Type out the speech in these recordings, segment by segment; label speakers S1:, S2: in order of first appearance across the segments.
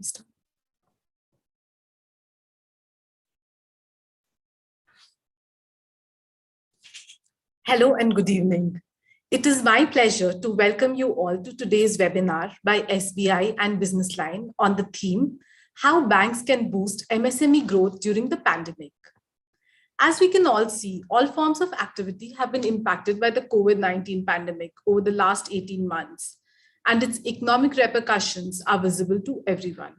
S1: start. Hello and good evening. It is my pleasure to welcome you all to today's webinar by SBI and BusinessLine on the theme, How Banks Can Boost MSME Growth During the Pandemic. As we can all see, all forms of activity have been impacted by the COVID-19 pandemic over the last 18 months, and its economic repercussions are visible to everyone.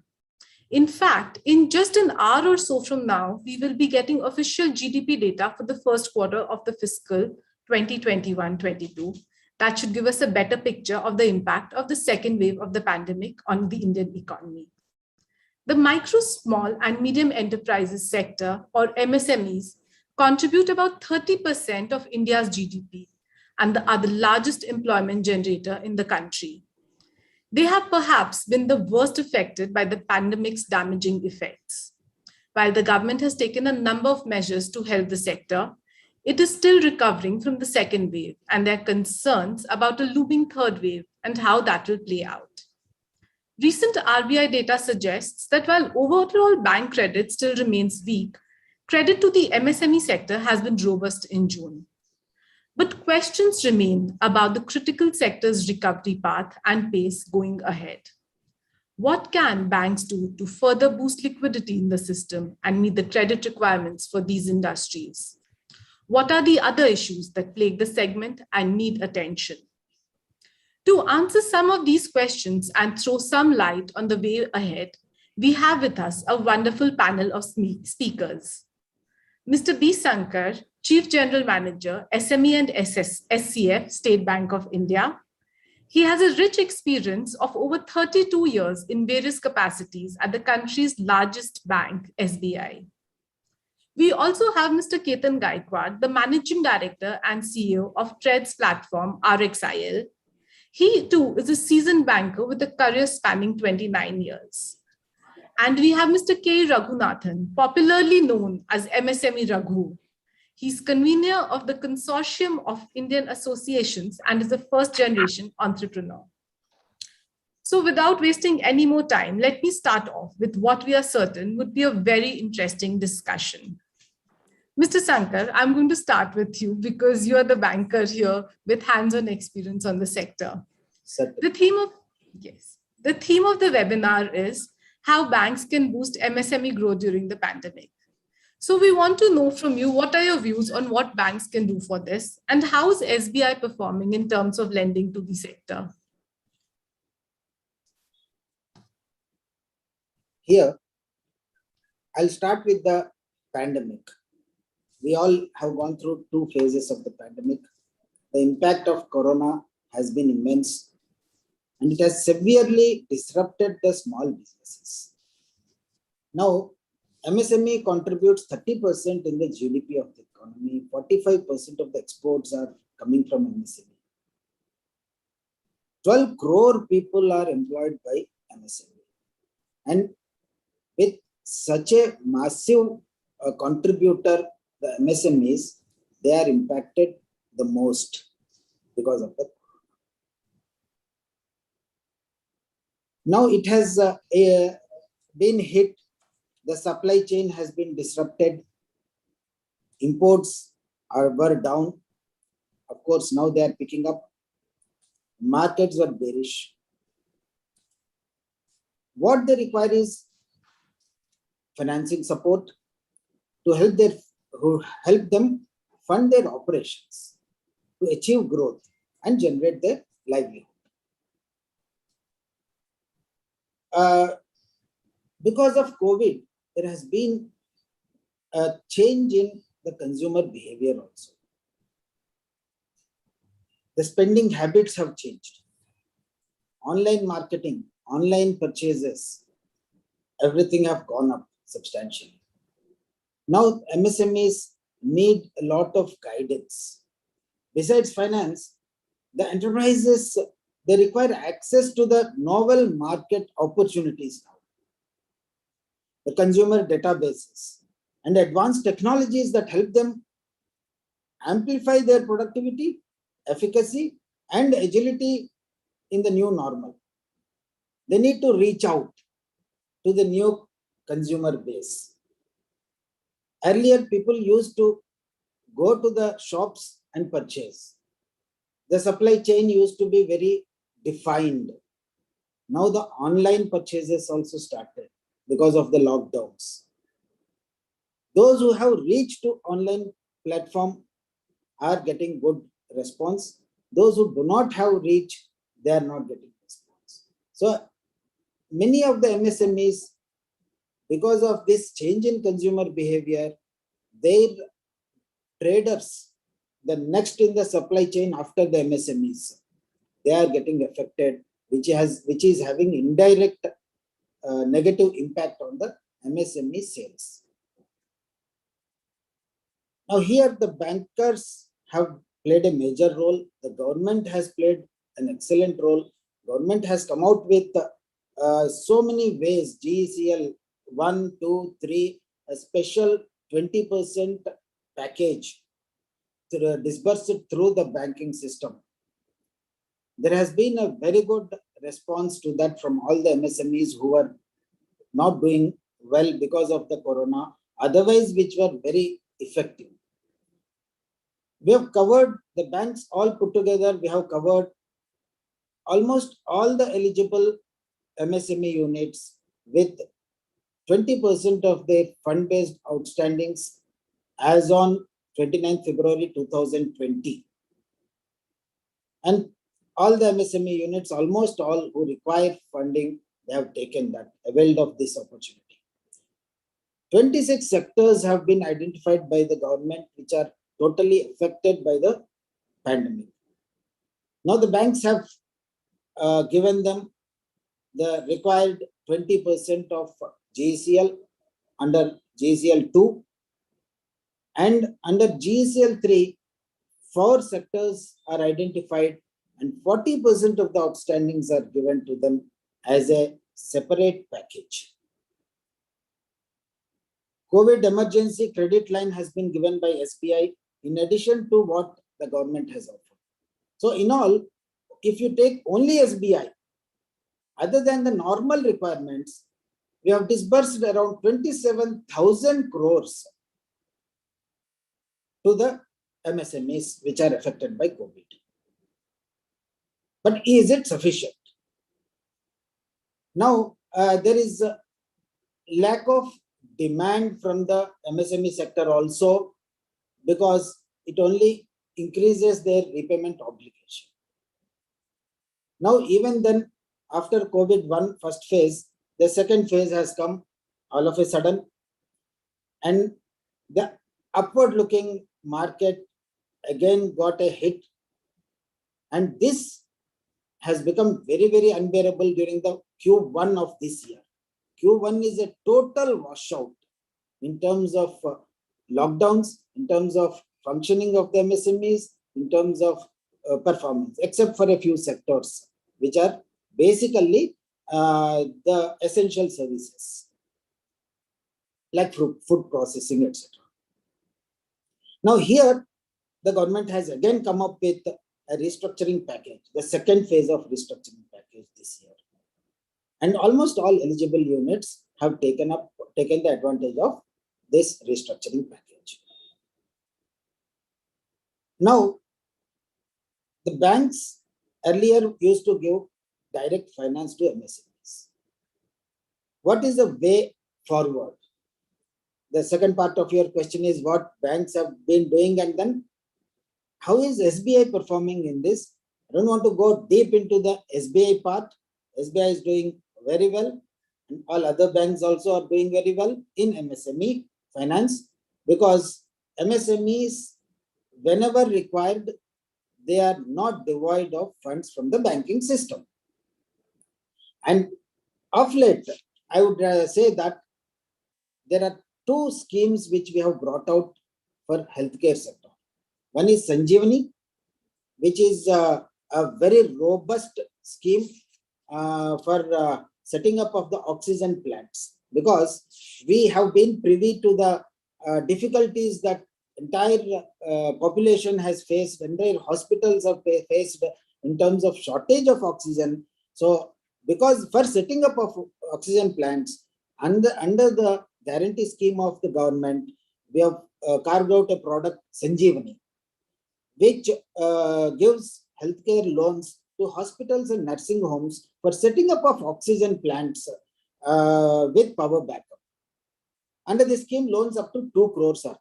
S1: In fact, in just an hour or so from now, we will be getting official GDP data for the first quarter of the fiscal 2021-22. That should give us a better picture of the impact of the second wave of the pandemic on the Indian economy. The micro, small and medium enterprises sector, or MSMEs, contribute about 30% of India's GDP and are the largest employment generator in the country. They have perhaps been the worst affected by the pandemic's damaging effects. While the government has taken a number of measures to help the sector, it is still recovering from the second wave, and there are concerns about a looming third wave and how that will play out. Recent RBI data suggests that while overall bank credit still remains weak, credit to the MSME sector has been robust in June. But questions remain about the critical sector's recovery path and pace going ahead. What can banks do to further boost liquidity in the system and meet the credit requirements for these industries? What are the other issues that plague the segment and need attention? To answer some of these questions and throw some light on the way ahead, we have with us a wonderful panel of speakers. Mr. B. Shankar, Chief General Manager, SME and SCF, State Bank of India. He has a rich experience of over 32 years in various capacities at the country's largest bank, SBI. We also have Mr. Ketan Gaikwad, the Managing Director and CEO of Trades platform RXIL. He too is a seasoned banker with a career spanning 29 years. And we have Mr. K. Raghunathan, popularly known as MSME Raghu. He's convener of the Consortium of Indian Associations and is a first-generation entrepreneur. So without wasting any more time, let me start off with what we are certain would be a very interesting discussion. Mr. Shankar, I'm going to start with you because you're the banker here with hands-on experience on the sector. The theme of the webinar is how banks can boost MSME growth during the pandemic. So we want to know from you, what are your views on what banks can do for this and how is SBI performing in terms of lending to the sector?
S2: Here, I'll start with the pandemic. We all have gone through two phases of the pandemic. The impact of corona has been immense and it has severely disrupted the small businesses. Now, MSME contributes 30% in the GDP of the economy. 45% of the exports are coming from MSME. 12 crore people are employed by MSME. And with such a massive contributor, the MSMEs, they are impacted the most because of the corona. Now it has been hit. The supply chain has been disrupted. Imports were down. Of course, now they are picking up. Markets were bearish. What they require is financing support to help them fund their operations, to achieve growth and generate their livelihood. Because of COVID, there has been a change in the consumer behavior also. The spending habits have changed. Online marketing, online purchases, everything have gone up substantially. Now MSMEs need a lot of guidance. Besides finance, the enterprises, they require access to the novel market opportunities now. The consumer databases and advanced technologies that help them amplify their productivity, efficacy, and agility in the new normal. They need to reach out to the new consumer base. Earlier, people used to go to the shops and purchase. The supply chain used to be very defined. Now the online purchases also started because of the lockdowns. Those who have reached to online platform are getting good response. Those who do not have reach, they are not getting response. So many of the MSMEs, because of this change in consumer behavior, their traders, the next in the supply chain after the MSMEs, they are getting affected, which is having indirect negative impact on the MSME sales. Now here the bankers have played a major role. The government has played an excellent role. Government has come out with so many ways, GECL 1, 2, 3, a special 20% package disbursed through the banking system. There has been a very good response to that from all the MSMEs who are not doing well because of the corona, otherwise which were very effective. We have covered the banks all put together. We have covered almost all the eligible MSME units with 20% of their fund-based outstandings as on 29th February 2020. And all the MSME units, almost all who require funding, they have taken that, availed of this opportunity. 26 sectors have been identified by the government which are totally affected by the pandemic. Now the banks have given them the required 20% of GECL under GECL 2, and under GECL 3, 4 sectors are identified and 40% of the outstandings are given to them as a separate package. COVID emergency credit line has been given by SBI in addition to what the government has offered. So in all, if you take only SBI, other than the normal requirements, we have disbursed around 27,000 crores to the MSMEs which are affected by COVID. But is it sufficient? Now, there is a lack of demand from the MSME sector also, because it only increases their repayment obligation. Now, even then, after COVID-1 first phase, the second phase has come all of a sudden, and the upward looking market again got a hit, and this has become very, very unbearable during the Q1 of this year. Q1 is a total washout in terms of lockdowns, in terms of functioning of the MSMEs, in terms of performance, except for a few sectors, which are basically the essential services, like food processing, etc. Now here, the government has again come up with a restructuring package, the second phase of restructuring package this year. And almost all eligible units have taken the advantage of this restructuring package. Now, the banks earlier used to give direct finance to MSMEs. What is the way forward? The second part of your question is what banks have been doing, and then how is SBI performing in this? I don't want to go deep into the SBI part. SBI is doing very well, and all other banks also are doing very well in MSME finance, because MSMEs, whenever required, they are not devoid of funds from the banking system. And of late, I would say that there are two schemes which we have brought out for healthcare sector. One is Sanjeevani, which is a very robust scheme for setting up of the oxygen plants, because we have been privy to the difficulties that entire population has faced, entire hospitals have faced in terms of shortage of oxygen. So because for setting up of oxygen plants, Under the guarantee scheme of the government, we have carved out a product, Sanjeevani, which gives healthcare loans to hospitals and nursing homes for setting up of oxygen plants with power backup. Under this scheme, loans up to 2 crores are.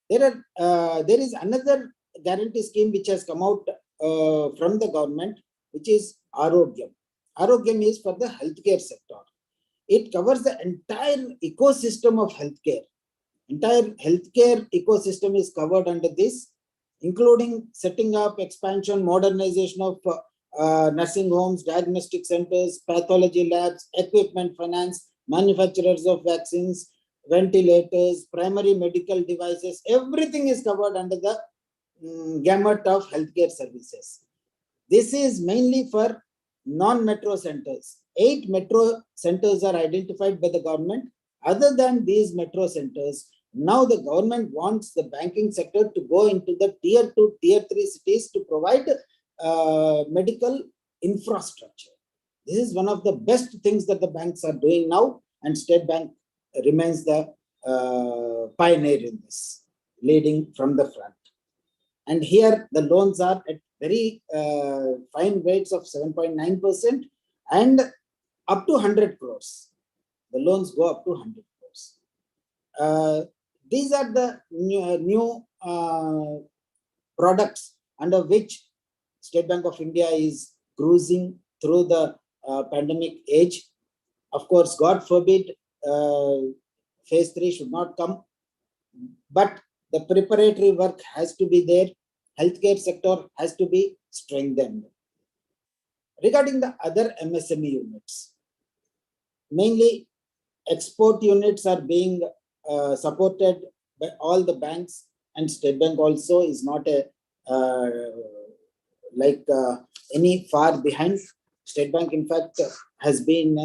S2: There is another guarantee scheme which has come out from the government, which is Arogyam. Arogyam is for the healthcare sector. It covers the entire ecosystem of healthcare. Entire healthcare ecosystem is covered under this, including setting up, expansion, modernization of nursing homes, diagnostic centers, pathology labs, equipment finance, manufacturers of vaccines, ventilators, primary medical devices. Everything is covered under the gamut of healthcare services. This is mainly for non-metro centers. 8 metro centers are identified by the government. Other than these metro centers, now the government wants the banking sector to go into the tier 2, tier 3 cities to provide medical infrastructure. This is one of the best things that the banks are doing now, and State Bank remains the pioneer in this, leading from the front. And here the loans are at very fine rates of 7.9% and up to 100 crores. The loans go up to 100 crores. These are the new products under which State Bank of India is cruising through the pandemic age. Of course, God forbid, phase 3 should not come, but the preparatory work has to be there. Healthcare sector has to be strengthened. Regarding the other MSME units, mainly export units are being supported by all the banks, and State Bank also is not a any far behind. State Bank, in fact, has been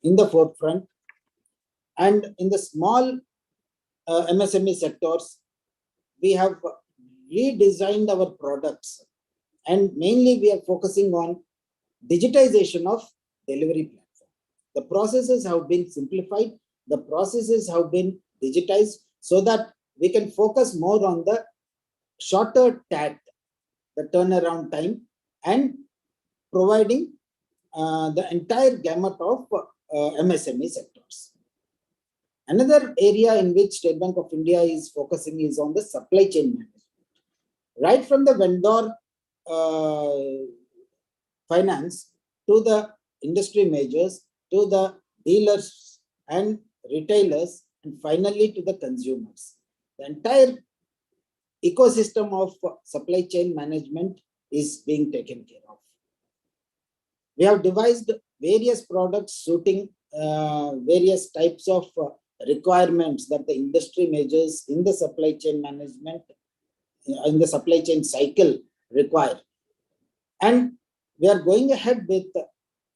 S2: in the forefront. And in the small MSME sectors, we have redesigned our products, and mainly we are focusing on digitization of delivery platform. The processes have been simplified, the processes have been digitized, so that we can focus more on the shorter TAT, the turnaround time, and providing the entire gamut of MSME sectors. Another area in which State Bank of India is focusing is on the supply chain management. Right from the vendor finance to the industry majors, to the dealers and retailers, and finally to the consumers. The entire ecosystem of supply chain management is being taken care of. We have devised various products suiting various types of requirements that the industry majors in the supply chain management, in the supply chain cycle require. And we are going ahead with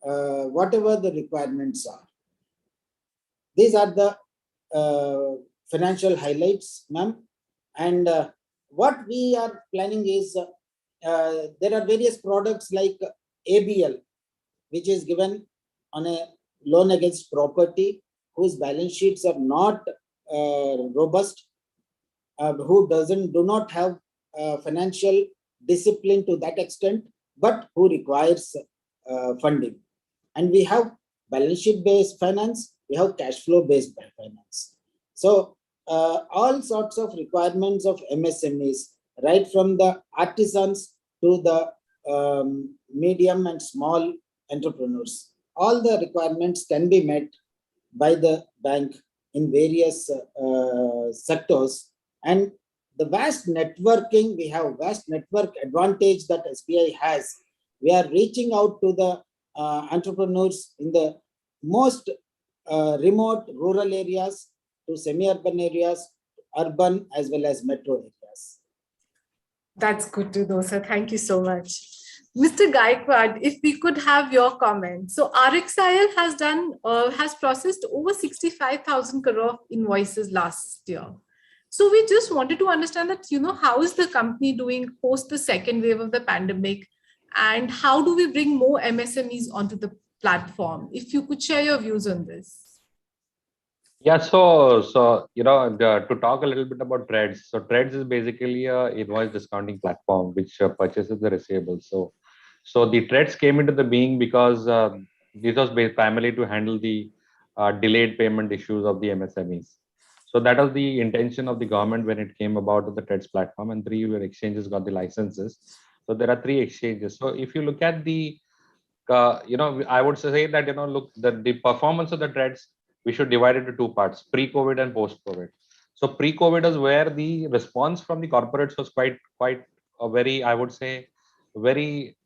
S2: whatever the requirements are. These are the financial highlights, ma'am. And what we are planning is there are various products like ABL, which is given on a loan against property, whose balance sheets are not robust, who do not have financial discipline to that extent, but who requires funding. And we have balance sheet based finance, we have cash flow based finance. So all sorts of requirements of MSMEs, right from the artisans to the medium and small entrepreneurs, all the requirements can be met by the bank in various sectors. And the vast networking, we have vast network advantage that SBI has. We are reaching out to the entrepreneurs in the most remote rural areas, to semi-urban areas, urban as well as metro areas.
S1: That's good to know, sir. Thank you so much. Mr. Gaikwad, if we could have your comment. So RXIL has processed over 65,000 crore invoices last year. So we just wanted to understand that, how is the company doing post the second wave of the pandemic, and how do we bring more MSMEs onto the platform. If you could share your views on this.
S3: Yeah, so to talk a little bit about Threads. So Threads is basically a invoice discounting platform which purchases the receivables. So the Threads came into the being because this was based primarily to handle the delayed payment issues of the MSMEs. So that was the intention of the government when it came about the Threads platform, and three exchanges got the licenses. So there are three exchanges. So if you look at the I would say that, look, the performance of the Threads, we should divide it into two parts: pre-COVID and post-COVID. So pre-COVID is where the response from the corporates was quite a very, I would say, very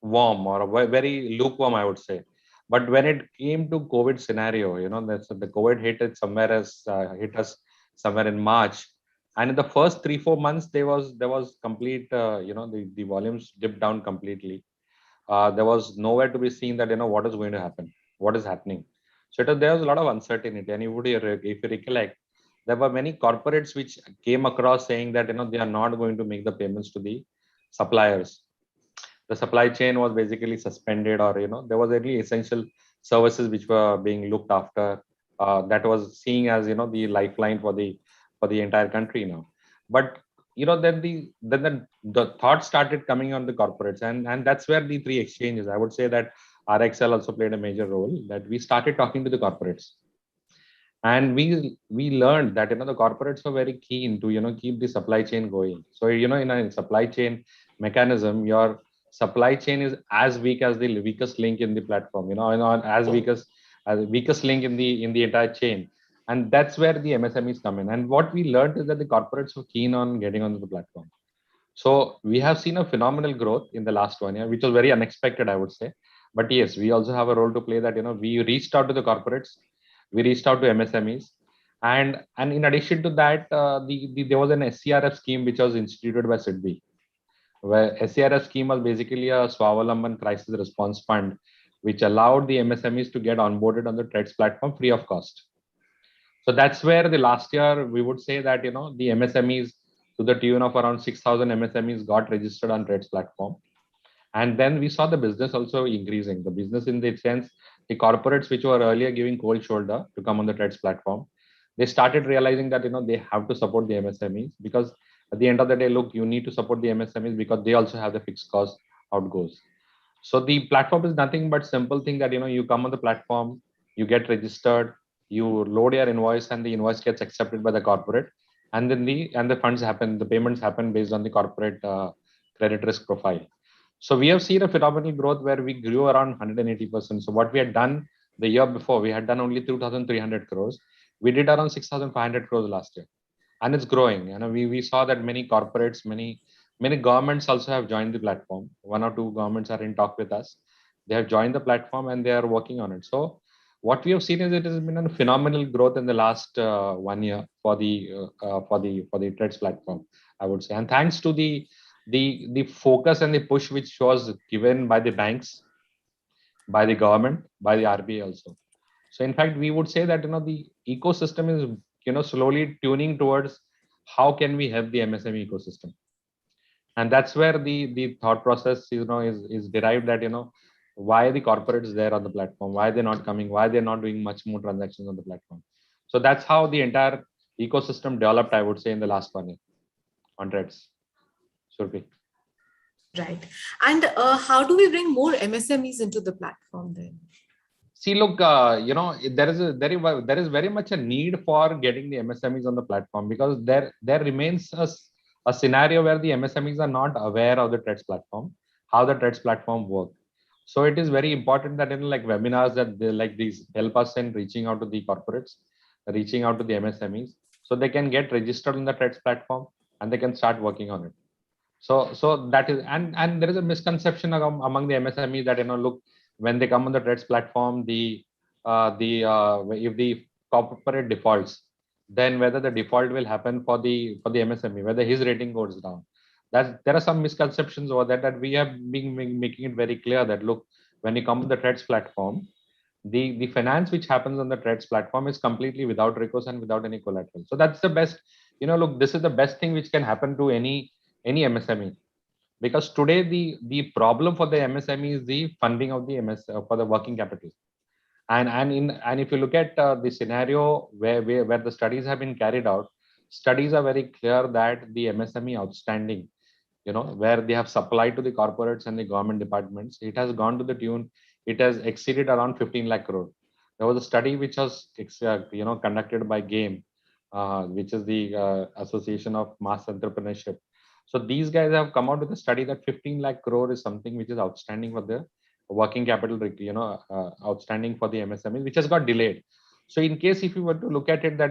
S3: warm, or very lukewarm, I would say. But when it came to COVID scenario, that's the COVID hit us somewhere in March, and in the first 3-4 months there was complete, the volumes dipped down completely. There was nowhere to be seen that what is going to happen, what is happening. So there was a lot of uncertainty, and if you recollect, there were many corporates which came across saying that they are not going to make the payments to the suppliers. The supply chain was basically suspended, or there was only essential services which were being looked after. That was seen as the lifeline for the entire country now. But then the thought started coming on the corporates, and that's where the three exchanges, I would say that RXL also played a major role, that we started talking to the corporates. And we learned that the corporates were very keen to keep the supply chain going. So in a supply chain mechanism, your supply chain is as weak as the weakest link in the platform, and as weakest link in the entire chain. And that's where the MSMEs come in. And what we learned is that the corporates were keen on getting onto the platform. So we have seen a phenomenal growth in the last 1 year, which was very unexpected, I would say. But yes, we also have a role to play, that we reached out to the corporates, we reached out to MSMEs, and in addition to that, there was an SCRF scheme which was instituted by SIDBI, where SCRF scheme was basically a Swavalamban Crisis Response Fund, which allowed the MSMEs to get onboarded on the Threads platform free of cost. So that's where the last year we would say that the MSMEs, to the tune of around 6,000 MSMEs, got registered on Threads platform. And then we saw the business also increasing. The business, in the sense, the corporates which were earlier giving cold shoulder to come on the Threads platform, they started realizing that they have to support the MSMEs, because at the end of the day, look, you need to support the MSMEs because they also have the fixed cost outgoes. So the platform is nothing but simple thing that you come on the platform, you get registered, you load your invoice, and the invoice gets accepted by the corporate, and then the funds happen, the payments happen based on the corporate credit risk profile. So we have seen a phenomenal growth where we grew around 180%. So what we had done the year before, we had done only 2,300 crores. We did around 6,500 crores last year, and it's growing. We saw that many corporates, many governments also have joined the platform. One or two governments are in talk with us. They have joined the platform and they are working on it. So what we have seen is it has been a phenomenal growth in the last 1 year for the Threads platform, I would say. And thanks to the focus and the push which was given by the banks, by the government, by the RBI also. So in fact, we would say that the ecosystem is slowly tuning towards how can we help the MSME ecosystem. And that's where the thought process is derived, that why the corporates there on the platform, why they're not coming, why they're not doing much more transactions on the platform. So that's how the entire ecosystem developed, I would say, in the last 1 year on Threads. Surbi.
S1: Right. And how do we bring more MSMEs into the platform then?
S3: See, look, there is very much a need for getting the MSMEs on the platform, because there remains a scenario where the MSMEs are not aware of the Threads platform, how the Threads platform work. So it is very important that like webinars that they like these help us in reaching out to the corporates, reaching out to the MSMEs, so they can get registered on the Threads platform and they can start working on it. So that is, and there is a misconception among the MSMEs that look, when they come on the Threads platform, if the corporate defaults, then whether the default will happen for the MSME, whether his rating goes down. There are some misconceptions over that we have been making it very clear that look, when you come on the Threads platform, the finance which happens on the Threads platform is completely without recourse and without any collateral. So that's the best. Look, this is the best thing which can happen to any MSME. Because today the problem for the MSME is the funding of the for the working capital. And if you look at the scenario where the studies have been carried out, studies are very clear that the MSME outstanding, where they have supplied to the corporates and the government departments, it has gone to the tune, it has exceeded around 15 lakh crore. There was a study which was conducted by GAME, which is the Association of Mass Entrepreneurship. So these guys have come out with a study that 15 lakh crore is something which is outstanding for the working capital, outstanding for the MSME, which has got delayed. So in case if you were to look at it that,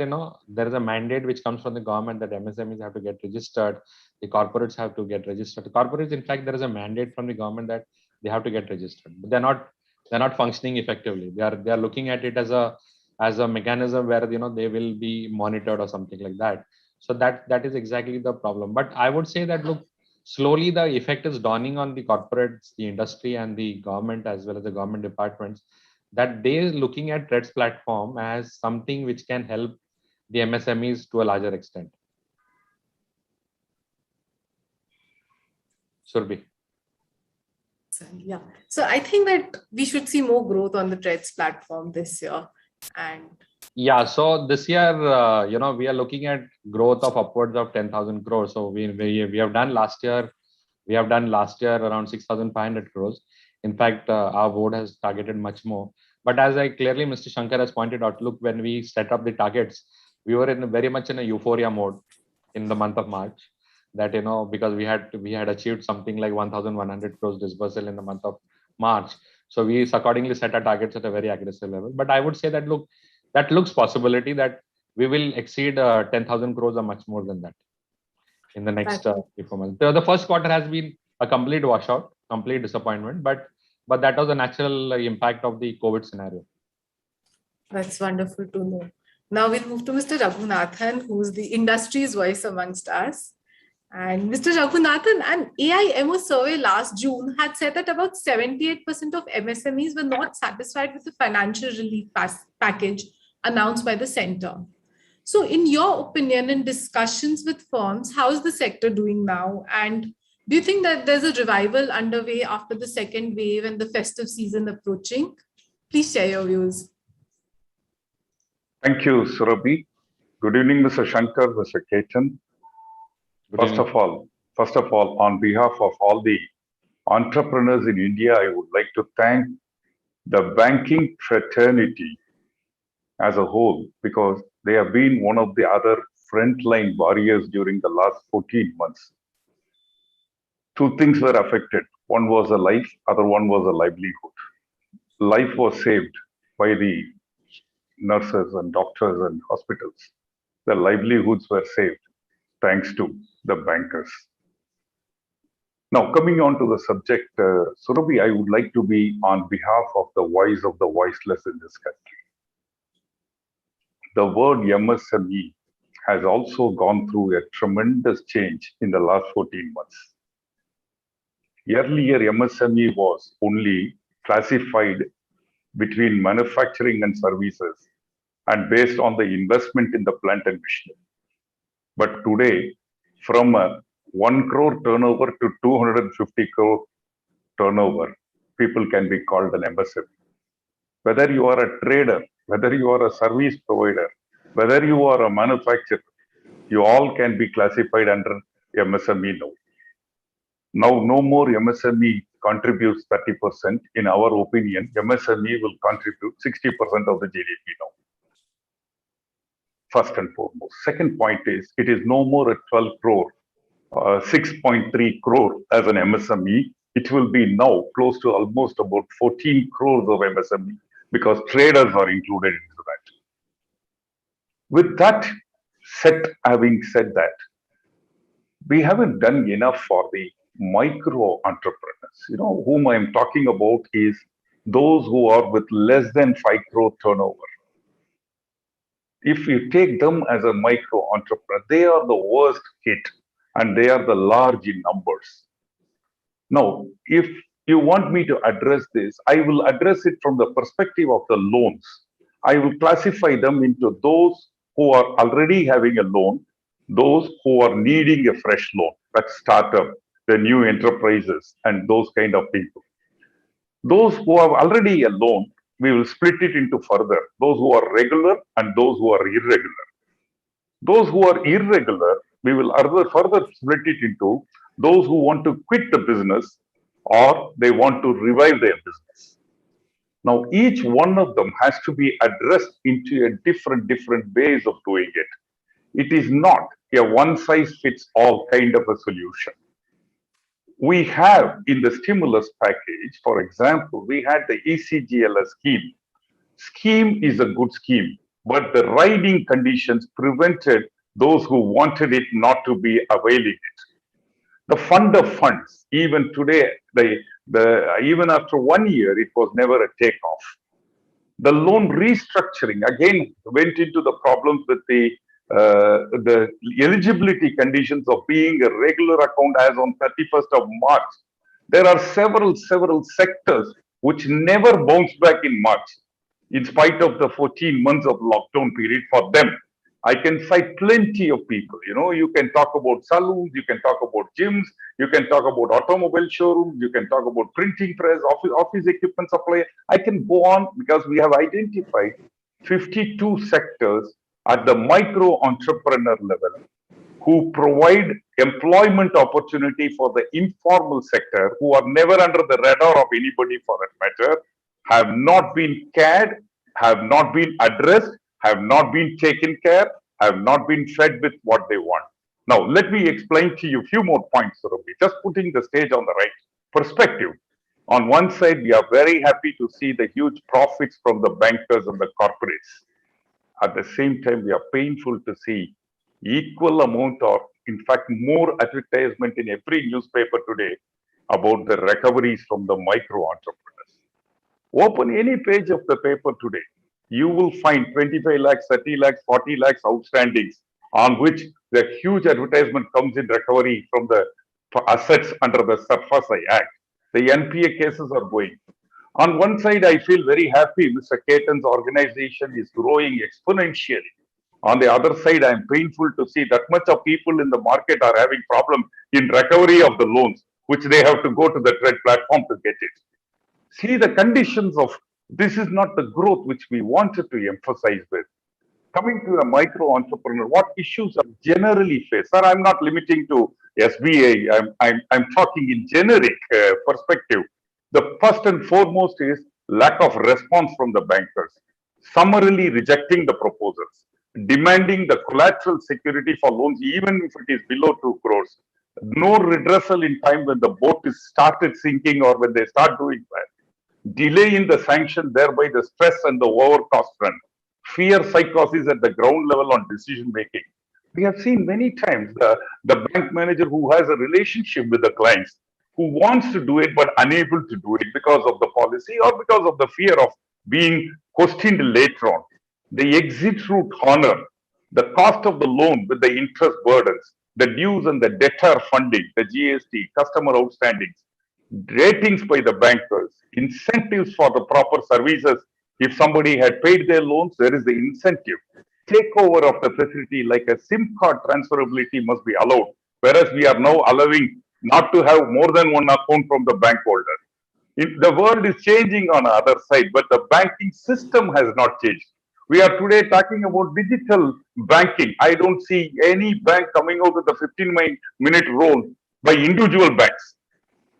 S3: there is a mandate which comes from the government that MSMEs have to get registered, the corporates have to get registered. The corporates, in fact, there is a mandate from the government that they have to get registered, but they're not functioning effectively. They are looking at it as a mechanism where, they will be monitored or something like that. So that is exactly the problem. But I would say that, look, slowly the effect is dawning on the corporates, the industry, and the government, as well as the government departments, that they're looking at TREDS platform as something which can help the MSMEs to a larger extent. Surbi.
S1: Yeah. So I think that we should see more growth on the TREDS platform this year. And
S3: yeah, so this year, we are looking at growth of upwards of 10,000 crores. So we have done last year around 6,500 crores. In fact, our board has targeted much more. But as Mr. Shankar has pointed out, look, when we set up the targets, we were very much in a euphoria mode in the month of March. That, because we had achieved something like 1,100 crores disbursal in the month of March. So we accordingly set our targets at a very aggressive level. But I would say that, look, that looks possibility that we will exceed 10,000 crores or much more than that in the next 4 months. The first quarter has been a complete washout, complete disappointment, but that was a natural impact of the COVID scenario.
S1: That's wonderful to know. Now we'll move to Mr. Raghunathan, who's the industry's voice amongst us. And Mr. Raghunathan, an AIMO survey last June had said that about 78% of MSMEs were not satisfied with the financial relief package announced by the center. So in your opinion, in discussions with firms, how is the sector doing now? And do you think that there's a revival underway after the second wave and the festive season approaching? Please share your views.
S4: Thank you, Surabhi. Good evening, Mr. Shankar, Mr. Ketan. First of all, on behalf of all the entrepreneurs in India, I would like to thank the banking fraternity as a whole, because they have been one of the other frontline warriors during the last 14 months. Two things were affected. One was a life, other one was a livelihood. Life was saved by the nurses and doctors and hospitals. The livelihoods were saved thanks to the bankers. Now, coming on to the subject, Surabhi, I would like to be on behalf of the voice of the voiceless in this country. The word MSME has also gone through a tremendous change in the last 14 months. Earlier, MSME was only classified between manufacturing and services and based on the investment in the plant and machinery. But today, from a 1 crore turnover to 250 crore turnover, people can be called an MSME. Whether you are a trader, whether you are a service provider, whether you are a manufacturer, you all can be classified under MSME now. Now, no more MSME contributes 30%. In our opinion, MSME will contribute 60% of the GDP now. First and foremost. Second point is, it is no more a 12 crore, 6.3 crore as an MSME. It will be now close to almost about 14 crores of MSME, because traders are included into that. With that having said that, we haven't done enough for the micro entrepreneurs. Whom I am talking about is those who are with less than 5 crore turnover. If you take them as a micro entrepreneur, they are the worst hit and they are the large in numbers. Now, if you want me to address this, I will address it from the perspective of the loans. I will classify them into those who are already having a loan, those who are needing a fresh loan, that's startup, the new enterprises, and those kind of people. Those who have already a loan, we will split it into further. Those who are regular and those who are irregular. Those who are irregular, we will further split it into those who want to quit the business or they want to revive their business. Now, each one of them has to be addressed into a different ways of doing it. It is not a one size fits all kind of a solution. We have in the stimulus package, for example, we had the ECGLS scheme. Scheme is a good scheme, but the riding conditions prevented those who wanted it not to be availing it. The fund of funds, even today, even after 1 year, it was never a takeoff. The loan restructuring again went into the problems with the eligibility conditions of being a regular account as on 31st of March. There are several sectors which never bounced back in March, in spite of the 14 months of lockdown period for them. I can cite plenty of people. You can talk about saloons, you can talk about gyms, you can talk about automobile showrooms, you can talk about printing press, office equipment supply. I can go on because we have identified 52 sectors at the micro entrepreneur level who provide employment opportunity for the informal sector, who are never under the radar of anybody for that matter, have not been cared, have not been addressed, have not been taken care, have not been fed with what they want. Now, let me explain to you a few more points, Ruby, just putting the stage on the right perspective. On one side, we are very happy to see the huge profits from the bankers and the corporates. At the same time, we are painful to see equal amount or, in fact, more advertisement in every newspaper today about the recoveries from the micro entrepreneurs. Open any page of the paper today, you will find 25 lakhs, 30 lakhs, 40 lakhs outstandings on which the huge advertisement comes in recovery from the assets under the SARFAESI Act. The NPA cases are going. On one side, I feel very happy Mr. Ketan's organization is growing exponentially. On the other side, I am painful to see that much of people in the market are having problem in recovery of the loans, which they have to go to the trade platform to get it. See the conditions of this is not the growth which we wanted to emphasize with. Coming to a micro entrepreneur, what issues are generally faced? Sir, I'm not limiting to SBA. I'm talking in generic perspective. The first and foremost is lack of response from the bankers, summarily rejecting the proposals, demanding the collateral security for loans, even if it is below 2 crores. No redressal in time when the boat is started sinking or when they start doing that. Delay in the sanction, thereby the stress and the overcost run. Fear psychosis at the ground level on decision making. We have seen many times the bank manager who has a relationship with the clients, who wants to do it but unable to do it because of the policy or because of the fear of being questioned later on. The exit route honor, the cost of the loan with the interest burdens, the dues and the debtor funding, the GST, customer outstandings, ratings by the bankers, incentives for the proper services. If somebody had paid their loans, there is the incentive. Takeover of the facility like a SIM card transferability must be allowed, whereas we are now allowing not to have more than one account from the bank holder. The world is changing on the other side, but the banking system has not changed. We are today talking about digital banking. I don't see any bank coming out with a 15-minute role by individual banks.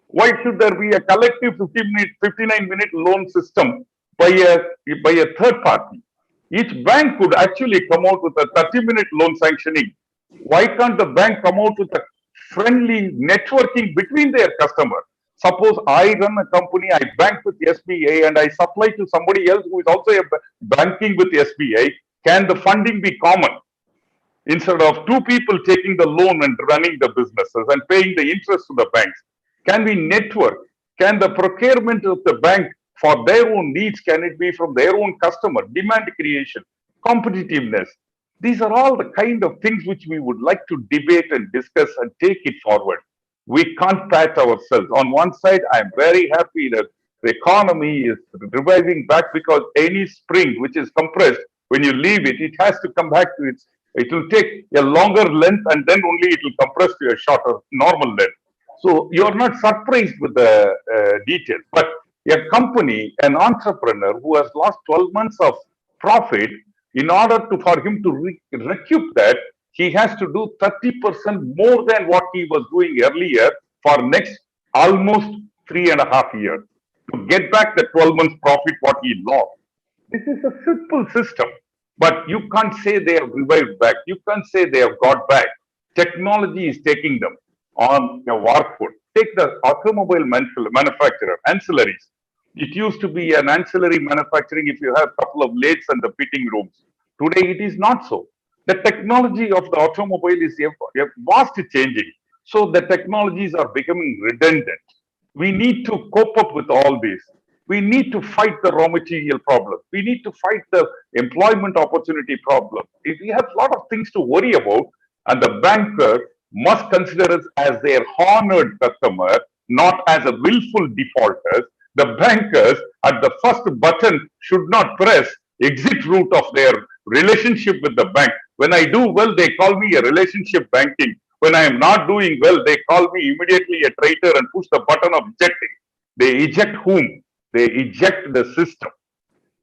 S4: Why should there be a collective 59-minute loan system by a third party? Each bank could actually come out with a 30-minute loan sanctioning. Why can't the bank come out with a friendly networking between their customers? Suppose I run a company, I bank with SBA and I supply to somebody else who is also banking with SBA. Can the funding be common? Instead of two people taking the loan and running the businesses and paying the interest to the banks, can we network? Can the procurement of the bank for their own needs, can it be from their own customer? Demand creation, competitiveness. These are all the kind of things which we would like to debate and discuss and take it forward. We can't pat ourselves. On one side, I'm very happy that the economy is reviving back because any spring which is compressed, when you leave it, it has to come back to it will take a longer length and then only it will compress to a shorter normal length. So you're not surprised with the details. But a company, an entrepreneur who has lost 12 months of profit, in order for him to recoup that, he has to do 30% more than what he was doing earlier for next almost 3.5 years to get back the 12 months profit what he lost. This is a simple system, but you can't say they have revived back. You can't say they have got back. Technology is taking them on a war foot. Take the automobile manufacturer, ancillaries. It used to be an ancillary manufacturing if you have a couple of lathes and the fitting rooms. Today it is not so. The technology of the automobile is vast changing. So the technologies are becoming redundant. We need to cope up with all this. We need to fight the raw material problem. We need to fight the employment opportunity problem. We have a lot of things to worry about, and the banker must consider us as their honored customer, not as a willful defaulters. The bankers at the first button should not press exit route of their relationship with the bank. When I do well, they call me a relationship banking. When I am not doing well, they call me immediately a traitor and push the button of ejecting. They eject whom? They eject the system.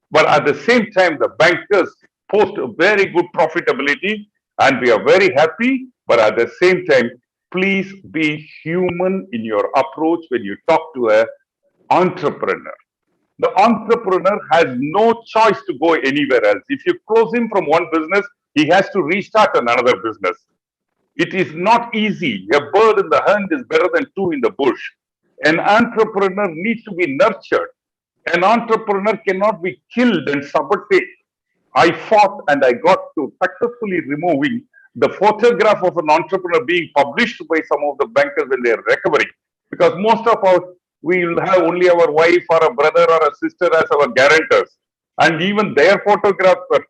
S4: But at the same time, the bankers post a very good profitability and we are very happy. But at the same time, please be human in your approach when you talk to an entrepreneur. The entrepreneur has no choice to go anywhere else. If you close him from one business, he has to restart another business. It is not easy. A bird in the hand is better than two in the bush. An entrepreneur needs to be nurtured. An entrepreneur cannot be killed and sabotaged. I fought and I got to successfully removing the photograph of an entrepreneur being published by some of the bankers when they are recovering. Because most of us, we will have only our wife or a brother or a sister as our guarantors. And even their photographs were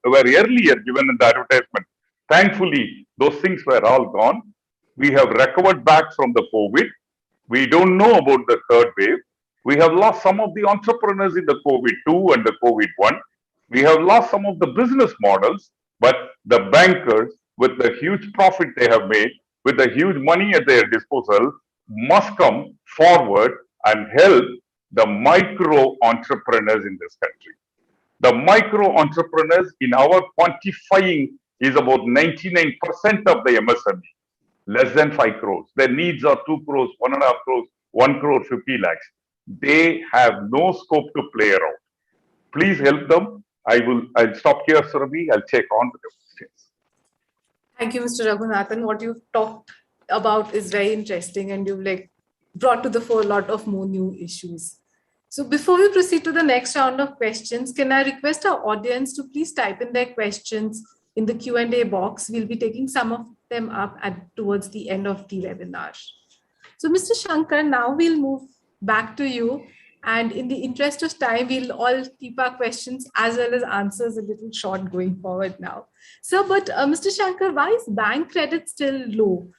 S4: earlier given in the advertisement. Thankfully, those things were all gone. We have recovered back from the COVID. We don't know about the third wave. We have lost some of the entrepreneurs in the COVID 2 and the COVID 1. We have lost some of the business models, but the bankers, with the huge profit they have made, with the huge money at their disposal, must come forward and help the micro entrepreneurs in this country. The micro entrepreneurs in our quantifying is about 99% of the MSME, less than 5 crores. Their needs are 2 crores, 1.5 crores, 1 crore 50 lakhs. They have no scope to play around. Please help them. I'll stop here, Surabhi. I'll check on the questions.
S1: Thank you, Mr. Raghunathan. What you've talked about is very interesting, and you've brought to the fore a lot of more new issues. So before we proceed to the next round of questions, can I request our audience to please type in their questions in the Q&A box? We'll be taking some of them up towards the end of the webinar. So Mr. Shankar, now we'll move back to you. And in the interest of time, we'll all keep our questions as well as answers a little short going forward now. So, but Mr. Shankar, why is bank credit still low?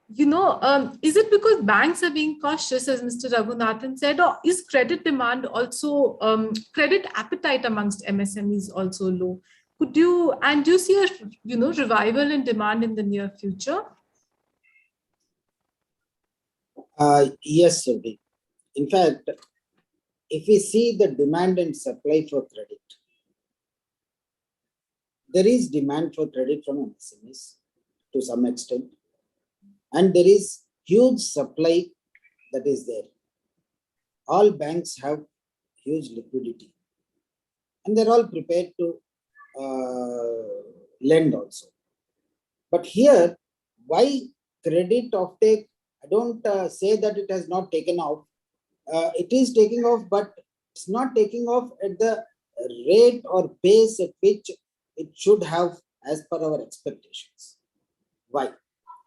S1: Is it because banks are being cautious, as Mr. Raghunathan said, or is credit demand also, credit appetite amongst MSMEs also low? Do you see a revival in demand in the near future?
S2: Yes, Surabhi. In fact, if we see the demand and supply for credit, there is demand for credit from MSMEs to some extent, and there is huge supply that is there. All banks have huge liquidity, and they're all prepared to lend also. But here, why credit offtake? I don't say that it has not taken off. It is taking off, but it's not taking off at the rate or pace at which it should have as per our expectations. Why?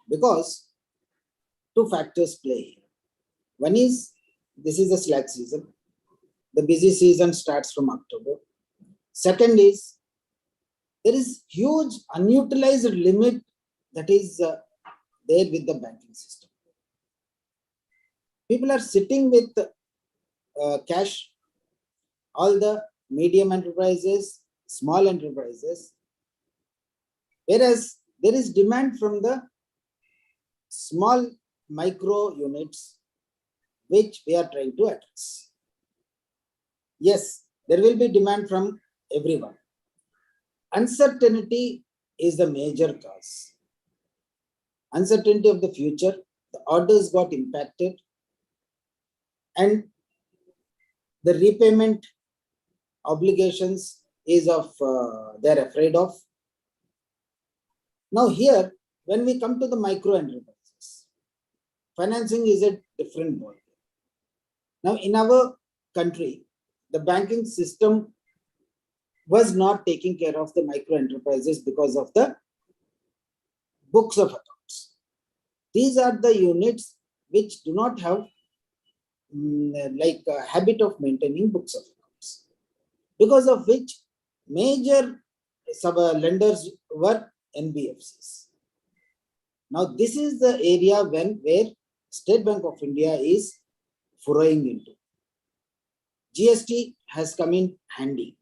S2: Because two factors play here. One is, this is the slack season. The busy season starts from October. Second is, there is huge unutilized limit that is there with the banking system. People are sitting with cash, all the medium enterprises, small enterprises, whereas there is demand from the small micro units which we are trying to address. Yes, there will be demand from everyone. Uncertainty is the major cause. Uncertainty of the future, the orders got impacted, and the repayment obligations is of they're afraid of. Now here, when we come to the micro enterprises, financing is a different ballgame. Now in our country, the banking system was not taking care of the micro enterprises because of the books of accounts. These are the units which do not have like a habit of maintaining books of accounts, because of which major lenders were NBFCs. Now this is the area where State Bank of India is furrowing into. GST has come in handy.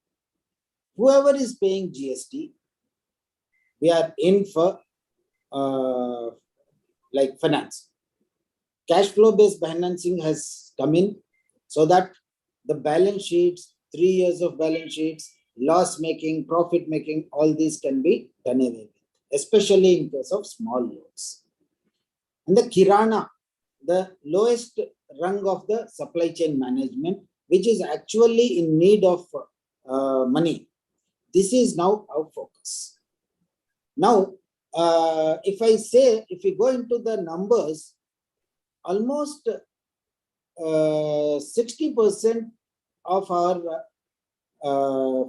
S2: Whoever is paying GST, we are in for like finance. Cash flow based financing has come in, so that the balance sheets, 3 years of balance sheets, loss making, profit making, all these can be done away with, especially in case of small loans. And the Kirana, the lowest rung of the supply chain management, which is actually in need of money. This is now our focus. Now, if we go into the numbers, almost 60% of our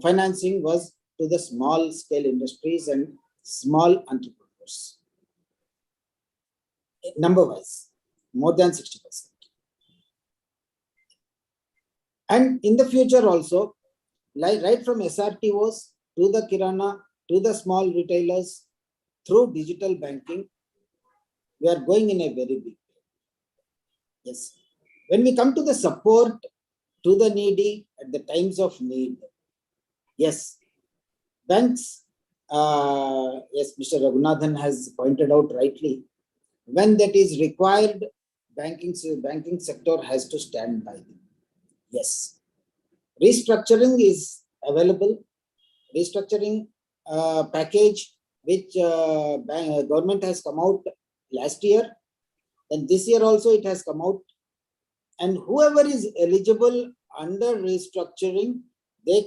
S2: financing was to the small scale industries and small entrepreneurs. Number wise, more than 60%. And in the future also, like right from SRTOs to the Kirana to the small retailers, through digital banking, we are going in a very big way. Yes. When we come to the support to the needy at the times of need, yes, banks, yes, Mr. Raghunathan has pointed out rightly, when that is required, banking sector has to stand by them. Yes. Restructuring is available. Restructuring package which government has come out last year, and this year also it has come out. And whoever is eligible under restructuring, their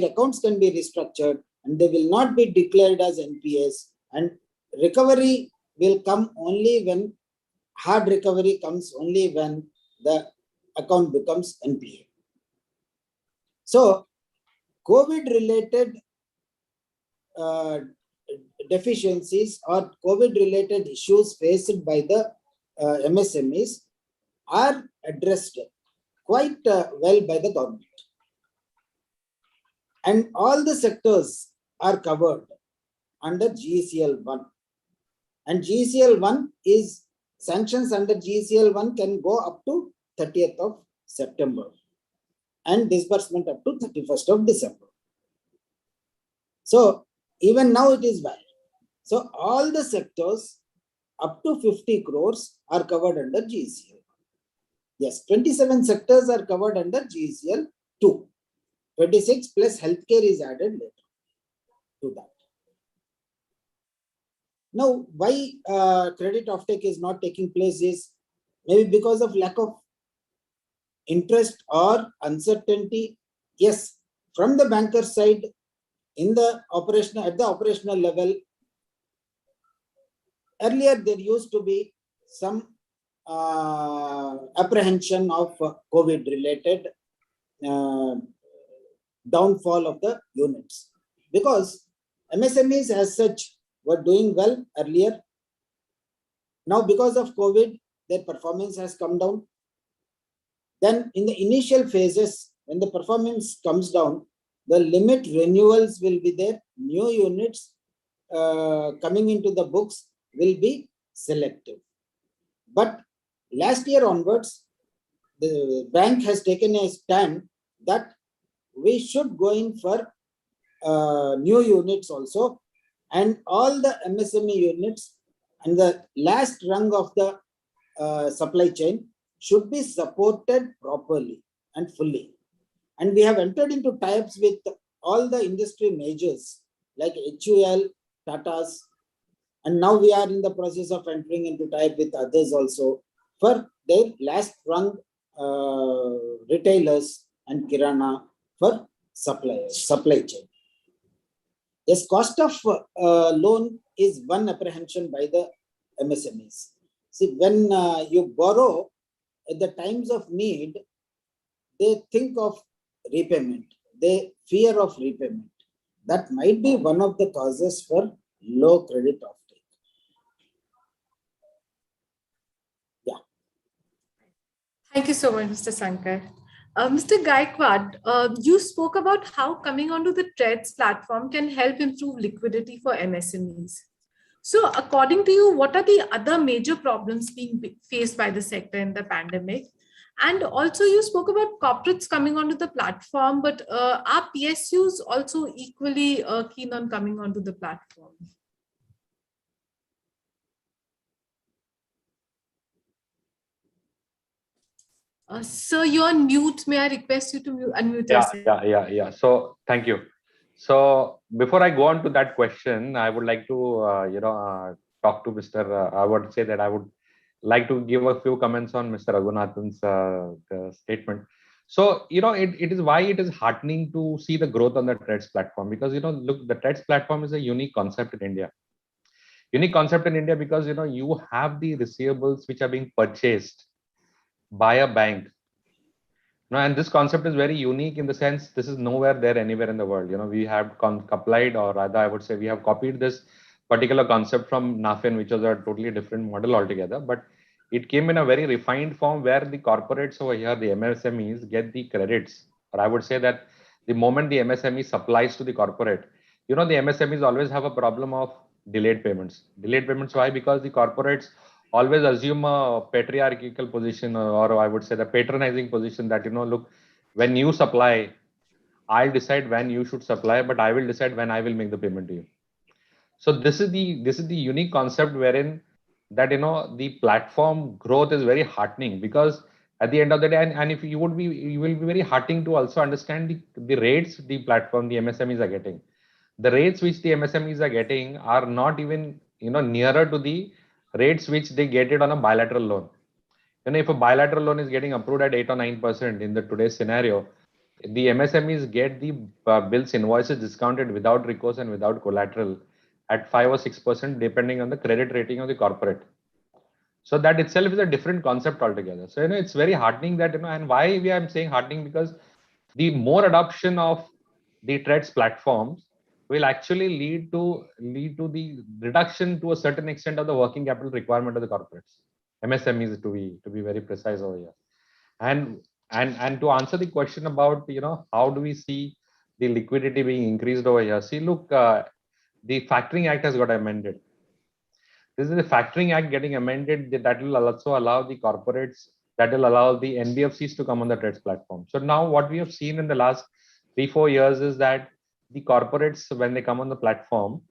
S2: accounts can be restructured and they will not be declared as NPS. And recovery will come only when hard recovery comes only when the account becomes NPA. So, COVID-related deficiencies or COVID-related issues faced by the MSMEs are addressed quite well by the government. And all the sectors are covered under GECL1. And GECL1 is sanctions under GECL1 can go up to 30th of September and disbursement up to 31st of December. So even now it is valid. So all the sectors up to 50 crores are covered under GECL. Yes, 27 sectors are covered under GECL2. 26 plus healthcare is added later to that. Now, why credit offtake is not taking place is maybe because of lack of interest or uncertainty. Yes, from the banker side, in the operational at the operational level, earlier there used to be some apprehension of COVID-related downfall of the units, because MSMEs as such were doing well earlier. Now because of COVID, their performance has come down. Then in the initial phases, when the performance comes down, the limit renewals will be there. New units coming into the books will be selective. But last year onwards, the bank has taken a stand that we should go in for new units also, and all the MSME units and the last rung of the supply chain should be supported properly and fully. And we have entered into tie-ups with all the industry majors like HUL, Tatas, and now we are in the process of entering into tie-up with others also for their last rung retailers and kirana for suppliers, supply chain. Yes, cost of loan is one apprehension by the MSMEs. See, when you borrow at the times of need, they think of repayment. They fear of repayment. That might be one of the causes for low credit offtake. Yeah.
S1: Thank you so much, Mr. Shankar. Mr. Gaikwad, you spoke about how coming onto the TREADS platform can help improve liquidity for MSMEs. So according to you, what are the other major problems being faced by the sector in the pandemic? And also you spoke about corporates coming onto the platform, but are PSUs also equally keen on coming onto the platform? Sir, you're on mute. May I request you to unmute yourself?
S3: Yeah. So thank you. So before I go on to that question, I would like to, talk to Mr. I would say that I would like to give a few comments on Mr. Raghunathan's statement. So, it is why it is heartening to see the growth on the TREADS platform, because, look, the TREADS platform is a unique concept in India. Unique concept in India because, you have the receivables which are being purchased by a bank. No, and this concept is very unique in the sense this is nowhere there anywhere in the world. We have applied, or rather, I would say we have copied this particular concept from NAFIN, which was a totally different model altogether. But it came in a very refined form where the corporates over here, the MSMEs, get the credits. Or I would say that the moment the MSME supplies to the corporate, the MSMEs always have a problem of delayed payments. Delayed payments, why? Because the corporates always assume a patriarchal position, or I would say the patronizing position that, look, when you supply, I'll decide when you should supply, but I will decide when I will make the payment to you. So this is the unique concept wherein that, the platform growth is very heartening, because at the end of the day, and if you will be very heartening to also understand the rates the platform, the MSMEs are getting. The rates which the MSMEs are getting are not even, nearer to the rates which they get it on a bilateral loan. If a bilateral loan is getting approved at 8 or 9% in the today's scenario, the MSMEs get the bills invoices discounted without recourse and without collateral at 5 or 6%, depending on the credit rating of the corporate. So that itself is a different concept altogether. So, it's very heartening that, and why I'm saying heartening, because the more adoption of the TREADS platforms will actually lead to the reduction to a certain extent of the working capital requirement of the corporates, MSMEs to be very precise over here. And to answer the question about, how do we see the liquidity being increased over here? See, look, the Factoring Act has got amended. This is the Factoring Act getting amended that will also allow the corporates, that will allow the NBFCs to come on the TREADS platform. So now what we have seen in the last 3-4 years is that the corporates, when they come on the platform,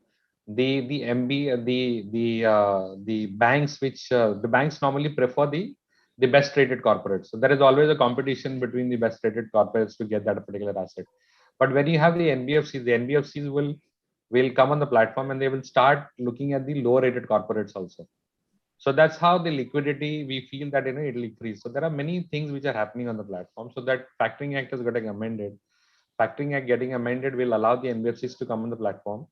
S3: the banks, which the banks normally prefer the best rated corporates. So there is always a competition between the best rated corporates to get that particular asset. But when you have the NBFCs will come on the platform and they will start looking at the low rated corporates also. So that's how the liquidity, we feel that, it will increase. So there are many things which are happening on the platform. So that Factoring Act is getting amended. Factoring Act getting amended will allow the NBFCs to come on the platform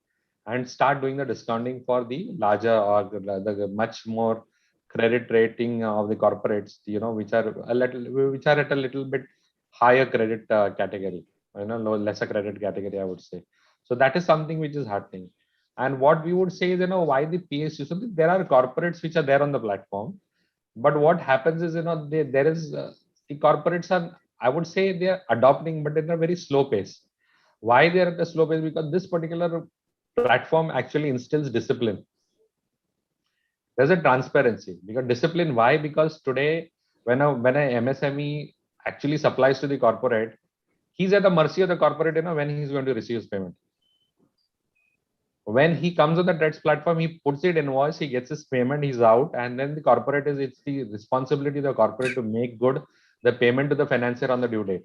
S3: and start doing the discounting for the larger or the much more credit rating of the corporates, which are at a little bit higher credit category, lesser credit category, I would say. So that is something which is happening. And what we would say is, why the PSU? So there are corporates which are there on the platform, but what happens is, there is the corporates are, I would say, they are adopting, but in a very slow pace. Why they are at a slow pace? Because this particular platform actually instills discipline. There's a transparency, because discipline. Why? Because today, when a MSME actually supplies to the corporate, he's at the mercy of the corporate, when he's going to receive his payment. When he comes on the TREDS platform, he puts it invoice, he gets his payment, he's out, and then the corporate it's the responsibility of the corporate to make good the payment to the financier on the due date.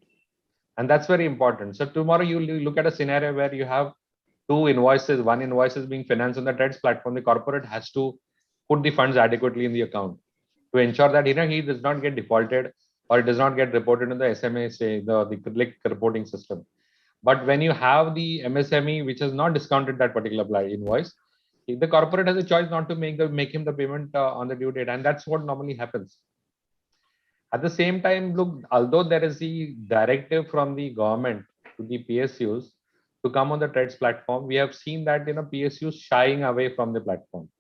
S3: And that's very important. So tomorrow you look at a scenario where you have two invoices, one invoice is being financed on the TREDS platform, the corporate has to put the funds adequately in the account to ensure that he does not get defaulted or it does not get reported in the SMA, say the click reporting system. But when you have the MSME which has not discounted that particular invoice, the corporate has a choice not to make him the payment on the due date, and that's what normally happens. At the same time, look, although there is the directive from the government to the PSUs to come on the TREDS platform, we have seen that PSUs shying away from the platform.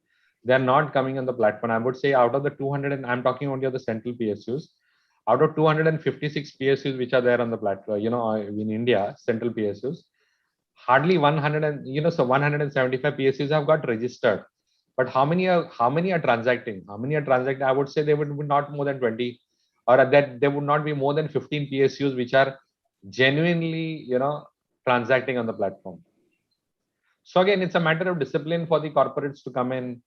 S3: They are not coming on the platform. I would say out of the 200, and I'm talking only of the central PSUs, out of 256 PSUs which are there on the platform, in India, central PSUs, hardly 100 and so 175 PSUs have got registered. But how many are transacting? How many are transacting? I would say they would be not more than 20, or that there would not be more than 15 PSUs which are genuinely transacting on the platform. So again, it's a matter of discipline for the corporates to come in,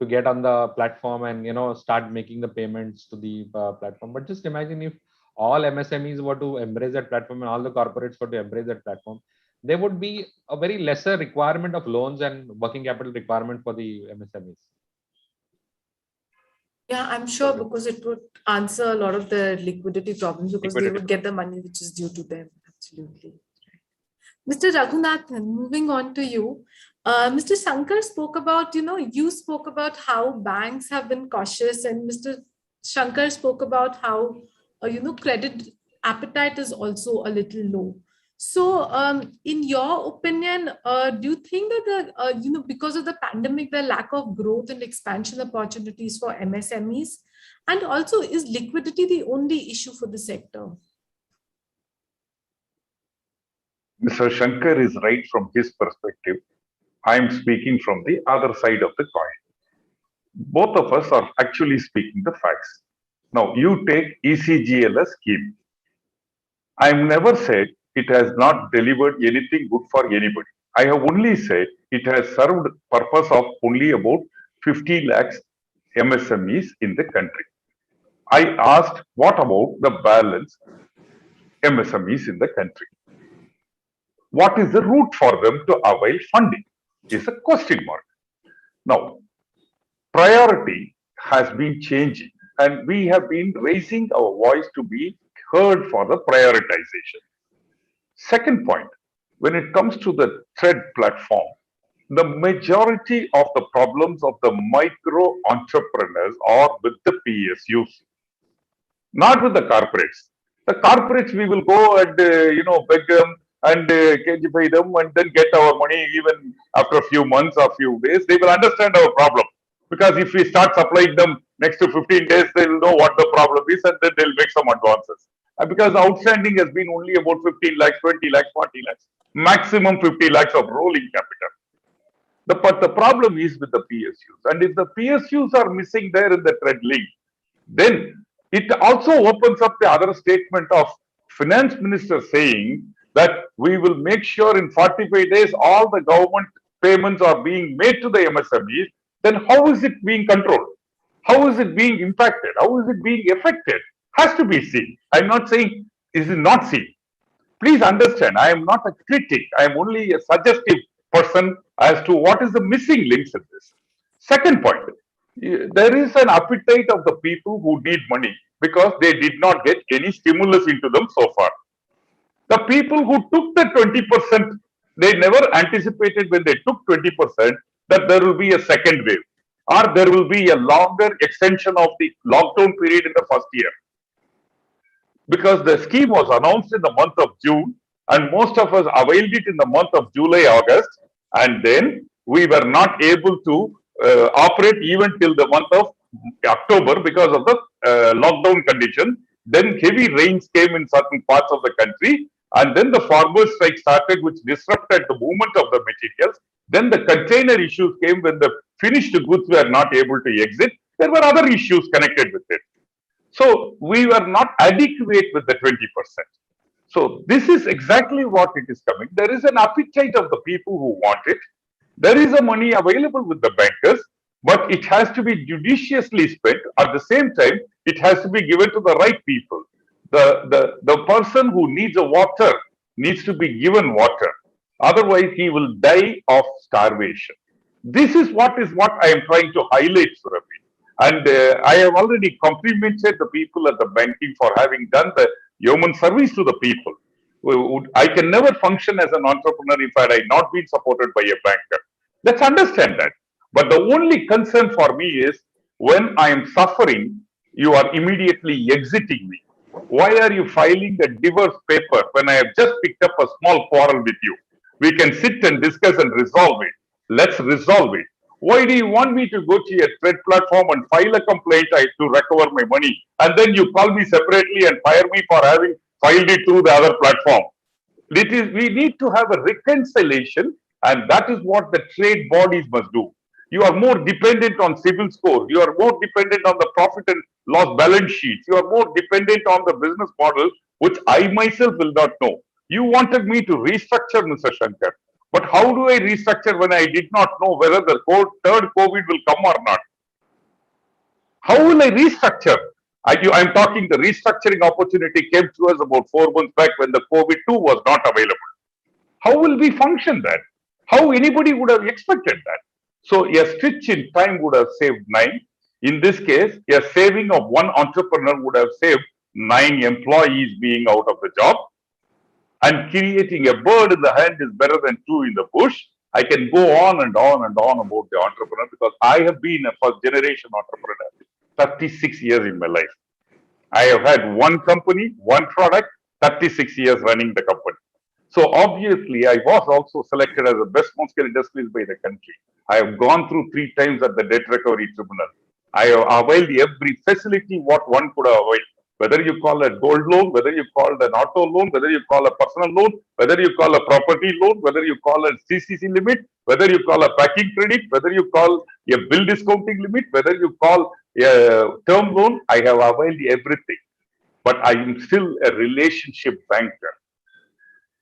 S3: to get on the platform and start making the payments to the platform. But just imagine if all MSMEs were to embrace that platform and all the corporates were to embrace that platform, there would be a very lesser requirement of loans and working capital requirement for the MSMEs.
S1: Yeah, I'm sure, because it would answer a lot of the liquidity problems, because they would get the money which is due to them. Absolutely. Mr. Raghunathan, moving on to you. Mr. Shankar spoke about, you spoke about how banks have been cautious, and Mr. Shankar spoke about how, credit appetite is also a little low. So, in your opinion, do you think that because of the pandemic, the lack of growth and expansion opportunities for MSMEs, and also is liquidity the only issue for the sector?
S4: Mr. Shankar is right from his perspective. I am speaking from the other side of the coin. Both of us are actually speaking the facts. Now, you take ECGLS scheme. I have never said it has not delivered anything good for anybody. I have only said it has served purpose of only about 50 lakhs MSMEs in the country. I asked, what about the balance MSMEs in the country? What is the route for them to avail funding? Is a question mark. Now, priority has been changing, and we have been raising our voice to be heard for the prioritization. Second point, when it comes to the TRED platform, the majority of the problems of the micro entrepreneurs are with the PSUs, not with the corporates. The corporates, we will go and beg them and cagify them and then get our money even after a few months or few days. They will understand our problem, because if we start supplying them next to 15 days, they will know what the problem is and then they'll make some advances. Because outstanding has been only about 15 lakhs, 20 lakhs, 40 lakhs, maximum 50 lakhs of rolling capital. But the problem is with the PSUs. And if the PSUs are missing there in the TRED link, then it also opens up the other statement of finance minister saying that we will make sure in 45 days all the government payments are being made to the MSMEs. Then how is it being controlled? How is it being impacted? How is it being affected? Has to be seen. I'm not saying is it not seen. Please understand, I am not a critic. I am only a suggestive person as to what is the missing links in this. Second point, there is an appetite of the people who need money because they did not get any stimulus into them so far. The people who took the 20%, they never anticipated when they took 20% that there will be a second wave or there will be a longer extension of the lockdown period in the first year. Because the scheme was announced in the month of June and most of us availed it in the month of July, August, and then we were not able to operate even till the month of October because of the lockdown condition. Then heavy rains came in certain parts of the country, and then the farmers' strike started, which disrupted the movement of the materials. Then the container issues came when the finished goods were not able to exit. There were other issues connected with it. So we were not adequate with the 20%. So this is exactly what it is coming. There is an appetite of the people who want it. There is a money available with the bankers, but it has to be judiciously spent. At the same time, it has to be given to the right people. The person who needs a water needs to be given water. Otherwise, he will die of starvation. This is what I am trying to highlight, Surabhi. And I have already complimented the people at the banking for having done the human service to the people. I can never function as an entrepreneur if I had not been supported by a banker. Let's understand that. But the only concern for me is when I am suffering, you are immediately exiting me. Why are you filing a divorce paper when I have just picked up a small quarrel with you? We can sit and discuss and resolve it. Let's resolve it. Why do you want me to go to your trade platform and file a complaint to recover my money? And then you call me separately and fire me for having filed it through the other platform. We need to have a reconciliation, and that is what the trade bodies must do. You are more dependent on civil score. You are more dependent on the profit and loss balance sheets. You are more dependent on the business model, which I myself will not know. You wanted me to restructure, Mr. Shankar. But how do I restructure when I did not know whether the third COVID will come or not? How will I restructure? I'm talking the restructuring opportunity came to us about 4 months back when the COVID-2 was not available. How will we function that? How anybody would have expected that? So a stitch in time would have saved 9. In this case, a saving of one entrepreneur would have saved 9 employees being out of the job. And creating a bird in the hand is better than 2 in the bush. I can go on and on and on about the entrepreneur because I have been a first generation entrepreneur 36 years in my life. I have had one company, one product, 36 years running the company. So obviously, I was also selected as the best small-scale industries by the country. I have gone through 3 times at the debt recovery tribunal. I have availed every facility what one could have availed. Whether you call a gold loan, whether you call an auto loan, whether you call a personal loan, whether you call a property loan, whether you call a CCC limit, whether you call a packing credit, whether you call a bill discounting limit, whether you call a term loan, I have availed everything. But I am still a relationship banker.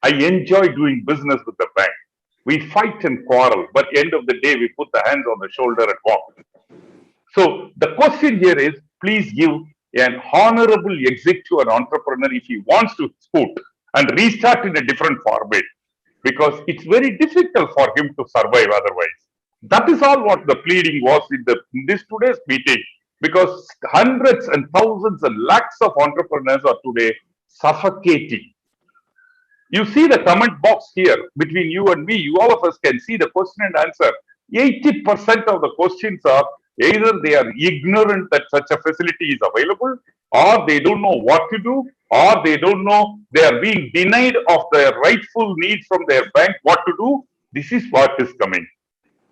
S4: I enjoy doing business with the bank. We fight and quarrel, but at the end of the day, we put the hands on the shoulder and walk. So the question here is, please give an honorable exit to an entrepreneur if he wants to scoot and restart in a different format, because it's very difficult for him to survive otherwise. That is all what the pleading was in this today's meeting, because hundreds and thousands and lakhs of entrepreneurs are today suffocating. You see the comment box here between you and me, all of us can see the question and answer. 80% of the questions are either they are ignorant that such a facility is available, or they don't know what to do, or they don't know they are being denied of their rightful needs from their bank what to do. This is what is coming.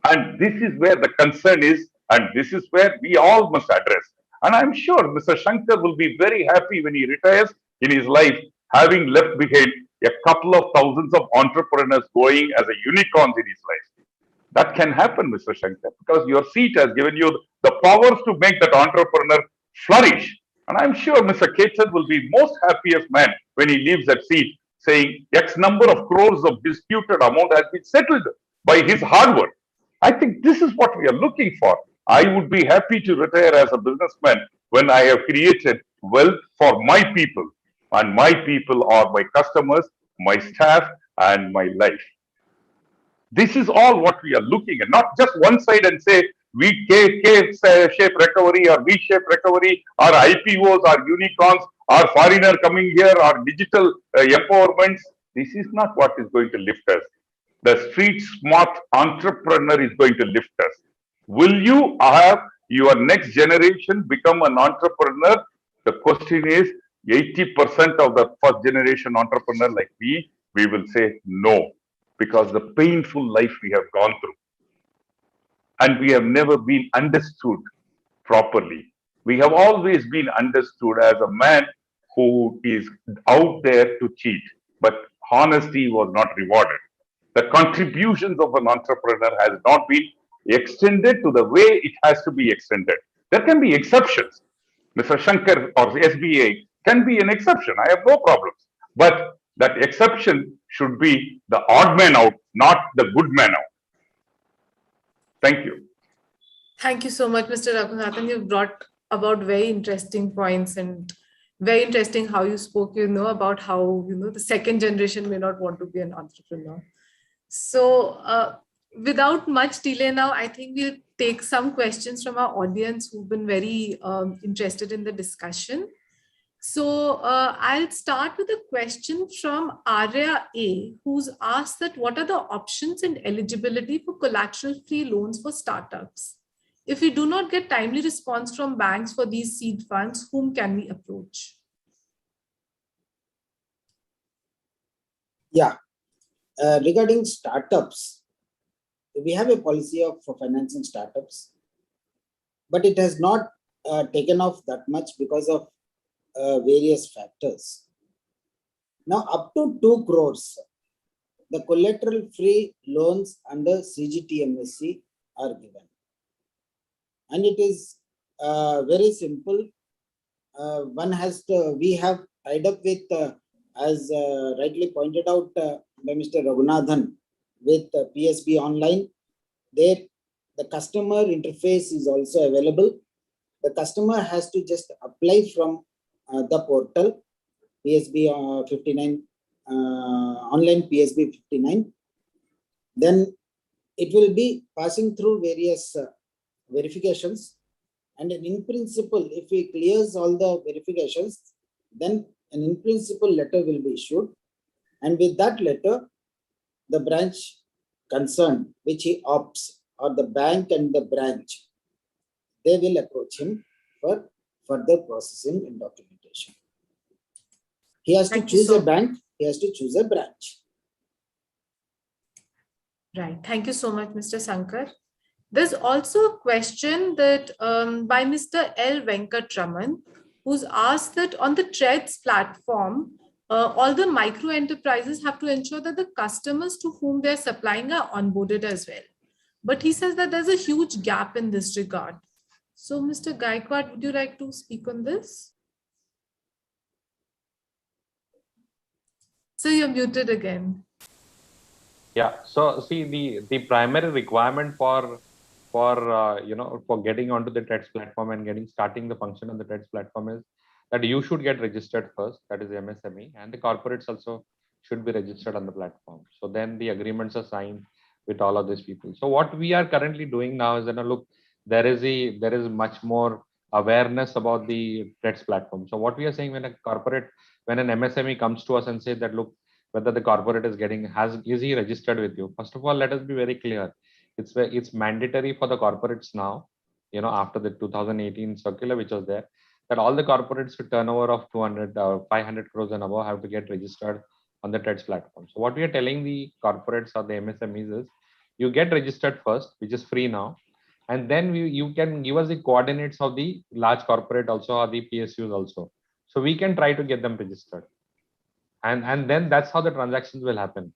S4: And this is where the concern is, and this is where we all must address. And I'm sure Mr. Shankar will be very happy when he retires in his life, having left behind a couple of thousands of entrepreneurs going as a unicorns in his life. That can happen, Mr. Shankar, because your seat has given you the powers to make that entrepreneur flourish. And I'm sure Mr. Ketan will be most happiest man when he leaves that seat, saying X number of crores of disputed amount has been settled by his hard work. I think this is what we are looking for. I would be happy to retire as a businessman when I have created wealth for my people. And my people are my customers, my staff, and my life. This is all what we are looking at, not just one side and say K-shape recovery or V-shape recovery or IPOs or unicorns or foreigner coming here or digital empowerments. This is not what is going to lift us. The street smart entrepreneur is going to lift us. Will you have your next generation become an entrepreneur? The question is, 80% of the first generation entrepreneur like me, we will say no, because the painful life we have gone through. And we have never been understood properly. We have always been understood as a man who is out there to cheat, but honesty was not rewarded. The contributions of an entrepreneur has not been extended to the way it has to be extended. There can be exceptions. Mr. Shankar or SBA can be an exception. I have no problems. But that exception should be the odd man out, not the good man out. Thank you.
S1: Thank you so much, Mr. Raghunathan. You brought about very interesting points and very interesting how you spoke, about how, the second generation may not want to be an entrepreneur. So without much delay now, I think we'll take some questions from our audience who've been very interested in the discussion. So I'll start with a question from Arya A, who's asked that what are the options and eligibility for collateral-free loans for startups? If we do not get timely response from banks for these seed funds, whom can we approach?
S2: Yeah, regarding startups, we have a policy of financing startups, but it has not taken off that much because of various factors. Now, up to 2 crores, the collateral-free loans under CGTMSE are given. And it is very simple. We have tied up with, as rightly pointed out by Mr. Raghunathan, with PSB Online. There, the customer interface is also available. The customer has to just apply from the portal, PSB 59, online PSB 59. Then it will be passing through various verifications, and in principle, if he clears all the verifications, then an in principle letter will be issued, and with that letter, the branch concerned which he opts, or the bank and the branch, they will approach him for further processing and documentation. He has to choose a bank, he has to choose a branch.
S1: Right. Thank you so much, Mr. Shankar. There's also a question that by Mr. L. Venkatraman, who's asked that on the TREADS platform, all the micro enterprises have to ensure that the customers to whom they're supplying are onboarded as well. But he says that there's a huge gap in this regard. So, Mr. Gaikwad, would you like to speak on this? So you're muted again.
S3: Yeah. So see, the primary requirement for getting onto the TREADS platform and starting the function on the TREADS platform is that you should get registered first. That is MSME, and the corporates also should be registered on the platform. So then the agreements are signed with all of these people. So what we are currently doing now is that look, there is much more awareness about the TREADS platform. So what we are saying, when an MSME comes to us and says that look, whether the corporate is he registered with you? First of all, let us be very clear. It's mandatory for the corporates now, after the 2018 circular, which was there, that all the corporates with turnover of 200 or 500 crores and above have to get registered on the TREADS platform. So what we are telling the corporates or the MSMEs is, you get registered first, which is free now, and then you can give us the coordinates of the large corporate also, or the PSUs also. So we can try to get them registered. And then that's how the transactions will happen.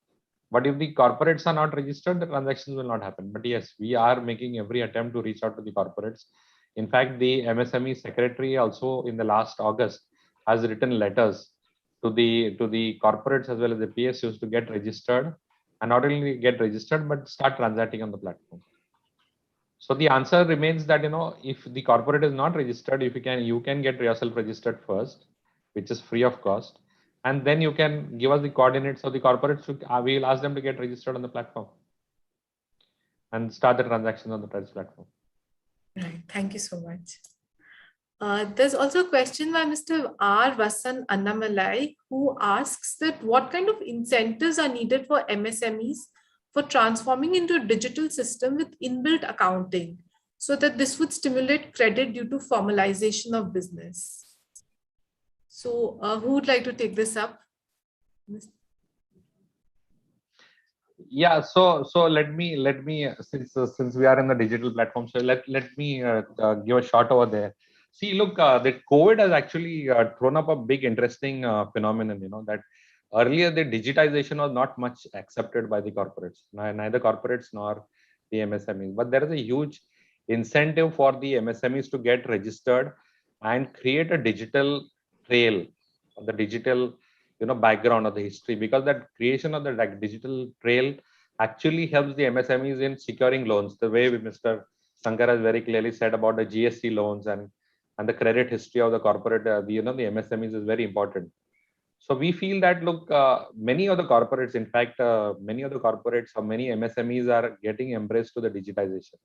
S3: But if the corporates are not registered, the transactions will not happen. But yes, we are making every attempt to reach out to the corporates. In fact, the MSME secretary also in the last August has written letters to the corporates as well as the PSUs to get registered, and not only get registered but start transacting on the platform. So the answer remains that if the corporate is not registered, if you can get yourself registered first, which is free of cost. And then you can give us the coordinates of the corporates. We will ask them to get registered on the platform and start the transaction on the TREADS platform.
S1: Right. Thank you so much. There's also a question by Mr. R. Vasan Annamalai, who asks that what kind of incentives are needed for MSMEs for transforming into a digital system with inbuilt accounting, so that this would stimulate credit due to formalization of business. So who would like to take this up?
S3: Yeah, so let me since we are in the digital platform, so let me give a shot over there. See, look, the COVID has actually thrown up a big interesting phenomenon. That earlier the digitization was not much accepted by the corporates, neither corporates nor the MSMEs. But there is a huge incentive for the MSMEs to get registered and create a digital trail, the digital background of the history, because that creation of the digital trail actually helps the MSMEs in securing loans. The way Mr. Shankar has very clearly said about the GST loans and the credit history of the corporate, the MSMEs is very important. So we feel that, look, many of the corporates, in fact, many of the corporates or many MSMEs are getting embraced to the digitization.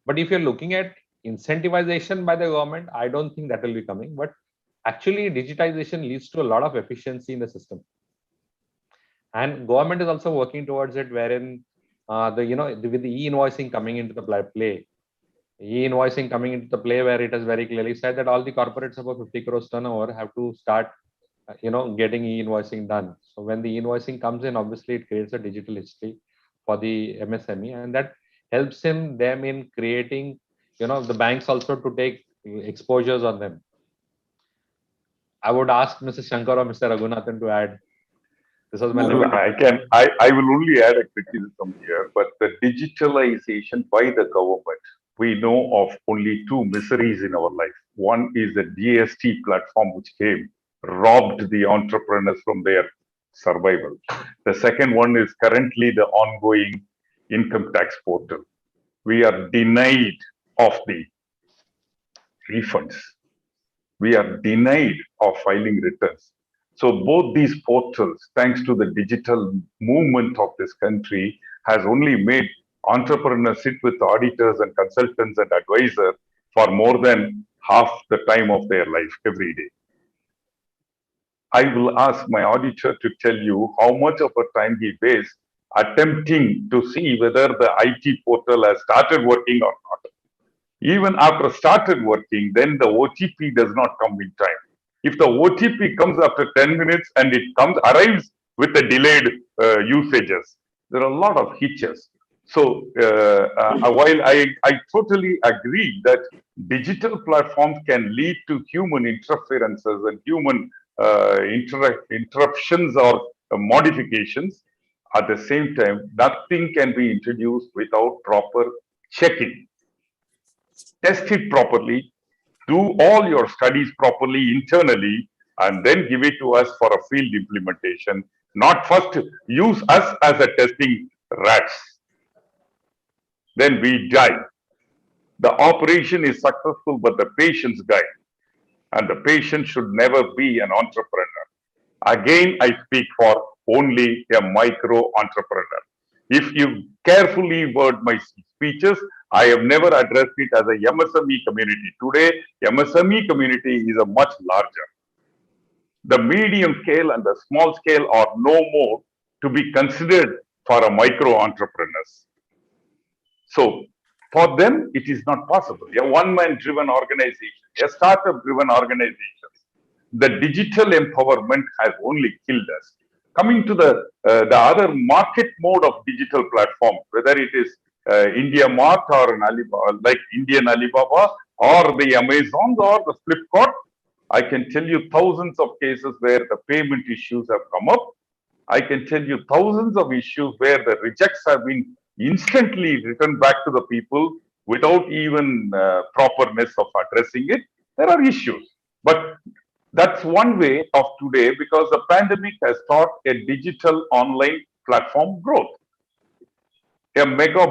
S3: But if you're looking at incentivization by the government, I don't think that will be coming. But actually, digitization leads to a lot of efficiency in the system. And government is also working towards it, wherein with the e-invoicing coming into the play, where it has very clearly said that all the corporates above 50 crores turnover have to start getting e-invoicing done. So when the e-invoicing comes in, obviously it creates a digital history for the MSME, and that helps them in creating, the banks also to take exposures on them. I would ask Mr. Shankar or Mr. Raghunathan to add. This was my
S4: I will only add a criticism here, but the digitalization by the government, we know of only two miseries in our life. One is the GST platform which came, robbed the entrepreneurs from their survival. The second one is currently the ongoing income tax portal. We are denied of the refunds. We are denied of filing returns. So both these portals, thanks to the digital movement of this country, has only made entrepreneurs sit with auditors and consultants and advisors for more than half the time of their life every day. I will ask my auditor to tell you how much of a time he wastes attempting to see whether the IT portal has started working or not. Even after started working, then the OTP does not come in time. If the OTP comes after 10 minutes and it arrives with the delayed usages, there are a lot of hitches. So while I totally agree that digital platforms can lead to human interferences and human interruptions or modifications, at the same time, nothing can be introduced without proper checking. Test it properly, do all your studies properly internally, and then give it to us for a field implementation. Not first use us as a testing rats. Then we die. The operation is successful, but the patients die. And the patient should never be an entrepreneur. Again, I speak for only a micro entrepreneur. If you carefully word my speeches, I have never addressed it as a MSME community. Today, MSME community is a much larger. The medium scale and the small scale are no more to be considered for a micro entrepreneurs. So for them, it is not possible. A one-man driven organization, a startup driven organization, the digital empowerment has only killed us. Coming to the other market mode of digital platform, whether it is India Mart or an Alibaba, like Indian Alibaba or the Amazon or the Flipkart, I can tell you thousands of cases where the payment issues have come up. I can tell you thousands of issues where the rejects have been instantly returned back to the people without even properness of addressing it. There are issues, but that's one way of today, because the pandemic has taught a digital online platform growth. A mega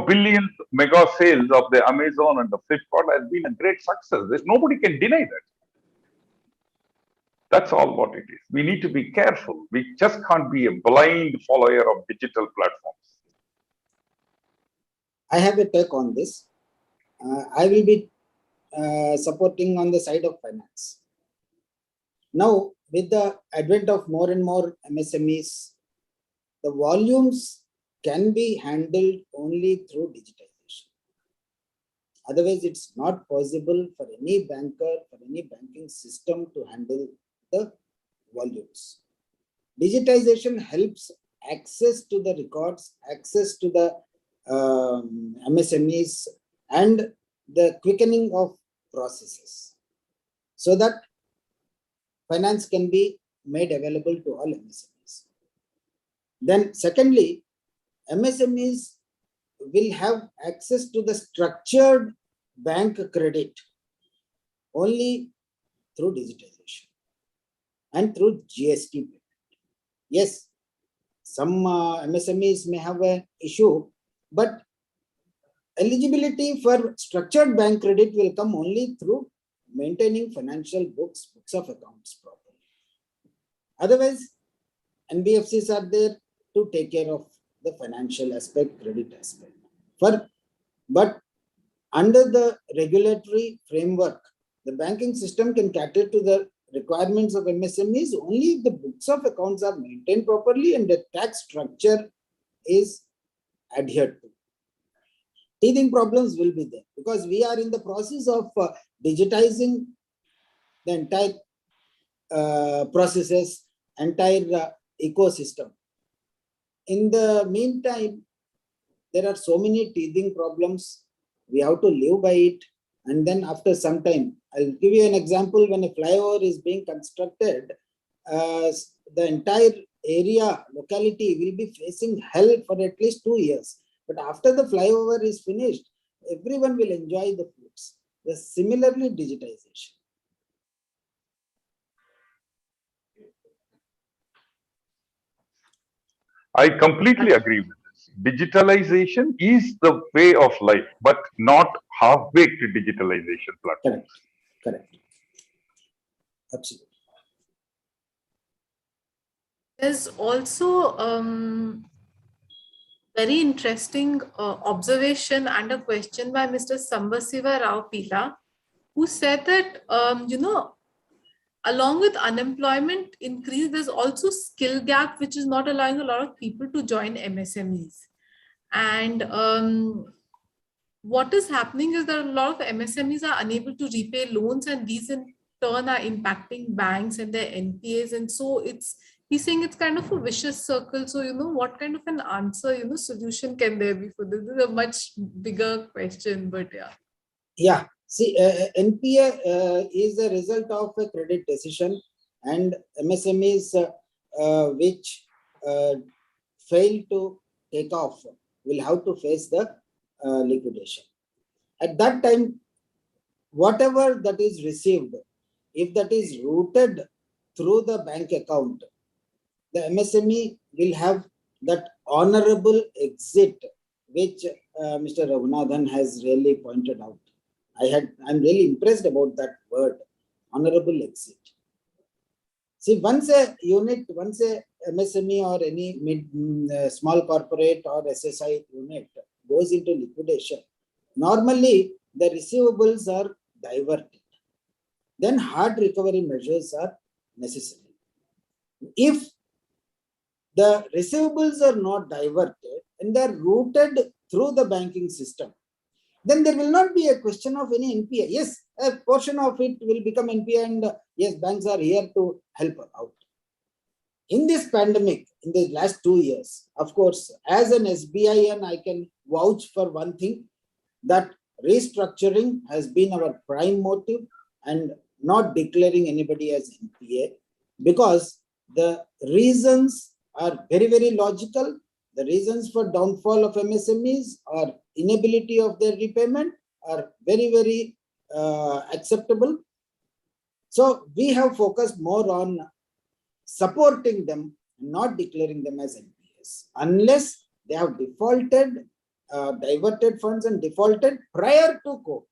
S4: sales of the Amazon and the Flipkart has been a great success. Nobody can deny that. That's all what it is. We need to be careful. We just can't be a blind follower of digital platforms.
S2: I have a take on this. I will be supporting on the side of finance. Now, with the advent of more and more MSMEs, the volumes can be handled only through digitization. Otherwise, it's not possible for any banker, for any banking system to handle the volumes. Digitization helps access to the records, access to the MSMEs, and the quickening of processes, so that finance can be made available to all MSMEs. Then secondly, MSMEs will have access to the structured bank credit only through digitization and through GST payment. Yes, some MSMEs may have an issue, but eligibility for structured bank credit will come only through maintaining financial books of accounts properly. Otherwise, NBFCs are there to take care of the financial aspect, credit aspect. But under the regulatory framework, the banking system can cater to the requirements of MSMEs only if the books of accounts are maintained properly and the tax structure is adhered to. Teething problems will be there because we are in the process of digitizing the entire processes, entire ecosystem. In the meantime, there are so many teething problems. We have to live by it. And then after some time, I'll give you an example. When a flyover is being constructed, the entire area, locality will be facing hell for at least 2 years. But after the flyover is finished, everyone will enjoy the fruits. Similarly, digitization.
S4: I completely agree with this. Digitalization is the way of life, but not half-baked digitalization platform.
S2: Correct. Absolutely.
S1: There's also very interesting observation and a question by Mr. Sambasiva Rao Pila, who said that, along with unemployment increase, there's also skill gap, which is not allowing a lot of people to join MSMEs. And what is happening is that a lot of MSMEs are unable to repay loans, and these in turn are impacting banks and their NPAs. And so he's saying it's kind of a vicious circle. So, what kind of an answer, solution can there be for this? This is a much bigger question, but yeah.
S2: Yeah. See, NPA is a result of a credit decision, and MSMEs which fail to take off will have to face the liquidation. At that time, whatever that is received, if that is routed through the bank account, the MSME will have that honorable exit, which Mr. Raghunathan has really pointed out. I'm really impressed about that word, honorable exit. See, once a MSME or any small corporate or SSI unit goes into liquidation, normally the receivables are diverted. Then hard recovery measures are necessary. If the receivables are not diverted and they are routed through the banking system, then there will not be a question of any NPA. Yes, a portion of it will become NPA, and yes, banks are here to help out. In this pandemic, in the last 2 years, of course, as an SBI, I can vouch for one thing, that restructuring has been our prime motive and not declaring anybody as NPA, because the reasons are very, very logical. The reasons for downfall of MSMEs or inability of their repayment are very, very acceptable. So we have focused more on supporting them, not declaring them as NPAs, unless they have defaulted, diverted funds and defaulted prior to COVID,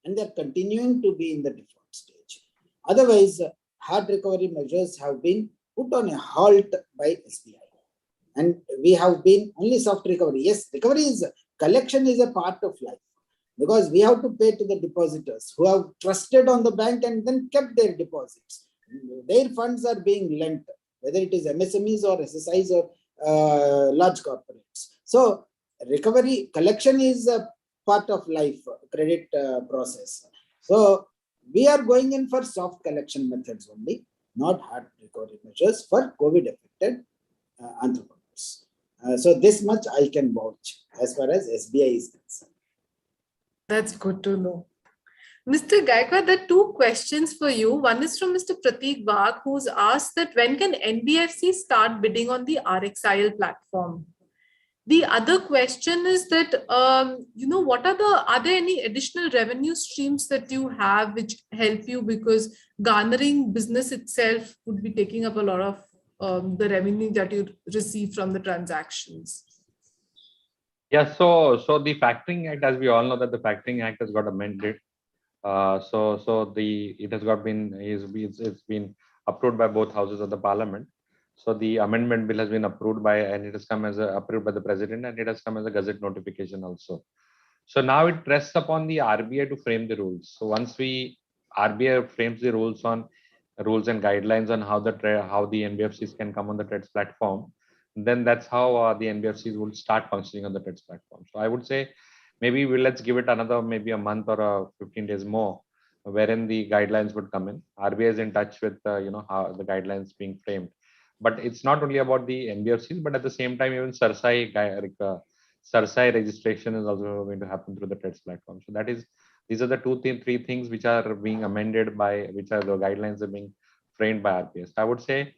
S2: and they're continuing to be in the default stage. Otherwise, hard recovery measures have been put on a halt by SBI. And we have been only soft recovery. Yes, collection is a part of life, because we have to pay to the depositors who have trusted on the bank and then kept their deposits. Their funds are being lent, whether it is MSMEs or SSIs or large corporates. So collection is a part of life, credit process. So we are going in for soft collection methods only, not hard recovery measures for COVID affected entrepreneurs. So this much I can vouch as far as SBI is concerned.
S1: That's good to know. Mr. Gaikwad, there are 2 questions for you. One is from Mr. Prateek Bagh, who's asked that when can NBFC start bidding on the RXIL platform? The other question is that, are there any additional revenue streams that you have which help you, because garnering business itself would be taking up a lot of the revenue that you receive from the transactions?
S3: Yeah, so the Factoring Act, as we all know, that the Factoring Act has got amended. It has got been it's been approved by both houses of the Parliament. So the amendment bill has been approved by, and it has come as approved by the President, and it has come as a gazette notification also. So now it rests upon the RBI to frame the rules. So once RBI frames the rules and guidelines on how the NBFCs can come on the TREDS platform, then that's how the NBFCs will start functioning on the TREDS platform. So I would say maybe let's give it another maybe a month or 15 days more, wherein the guidelines would come in. RBI is in touch with how the guidelines being framed. But it's not only about the NBFCs, but at the same time, even CERSAI registration is also going to happen through the TREDS platform. So these are the three things which are being amended which are the guidelines are being framed by RBI. So I would say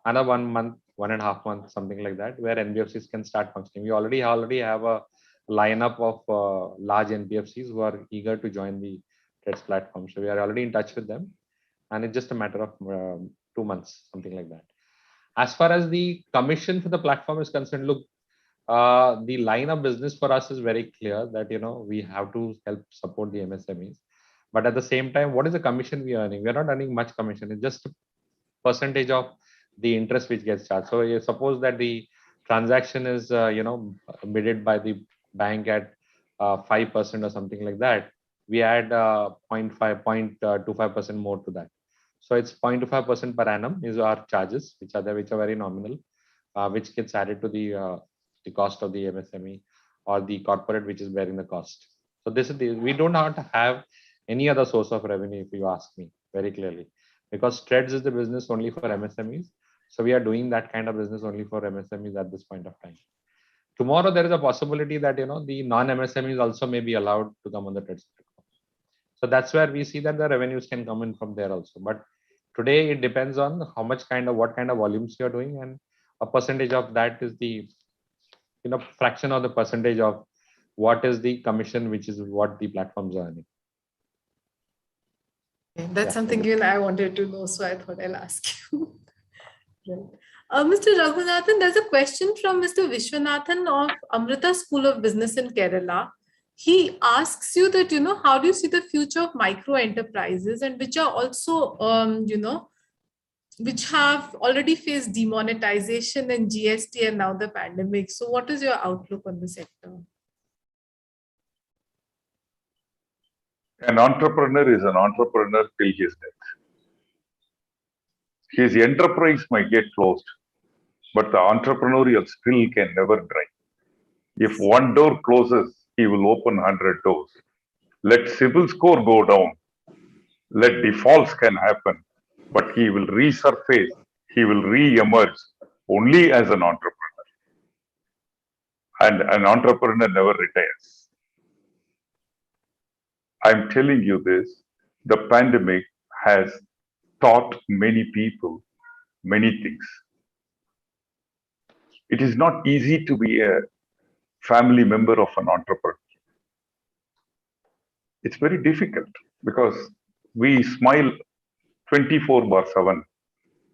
S3: another 1 month, 1.5 months, something like that, where NBFCs can start functioning. We already have a lineup of large NBFCs who are eager to join the TREDS platform. So we are already in touch with them, and it's just a matter of 2 months, something like that. As far as the commission for the platform is concerned, look, the line of business for us is very clear that we have to help support the MSMEs. But at the same time, what is the commission we are earning? We are not earning much commission. It's just a percentage of the interest which gets charged. So you suppose that the transaction is bidded by the bank at 5% or something like that. We add 0.25% more to that. So it's 0.25% per annum is our charges, which are very nominal, which gets added to the cost of the MSME or the corporate which is bearing the cost. So we do not have any other source of revenue, if you ask me very clearly, because TREDS is the business only for MSMEs. So we are doing that kind of business only for MSMEs at this point of time. Tomorrow there is a possibility that the non-MSMEs also may be allowed to come on the TREDS platform. So that's where we see that the revenues can come in from there also. But today it depends on what kind of volumes you are doing, and a percentage of that is the fraction of the percentage of what is the commission, which is what the platforms are earning.
S1: Okay, that's something even I wanted to know, so I thought I'll ask you. Right. Mr. Raghunathan, there's a question from Mr. Vishwanathan of Amrita School of Business in Kerala. He asks you that, how do you see the future of micro enterprises, and which are also, which have already faced demonetization and GST and now the pandemic. So what is your outlook on the sector?
S4: An entrepreneur is an entrepreneur till his death. His enterprise might get closed, but the entrepreneurial skill can never die. If one door closes, he will open 100 doors. Let CIBIL score go down. Let defaults can happen, but he will resurface. He will re-emerge only as an entrepreneur. And an entrepreneur never retires. I'm telling you this, the pandemic has taught many people many things. It is not easy to be a family member of an entrepreneur. It's very difficult because we smile 24/7.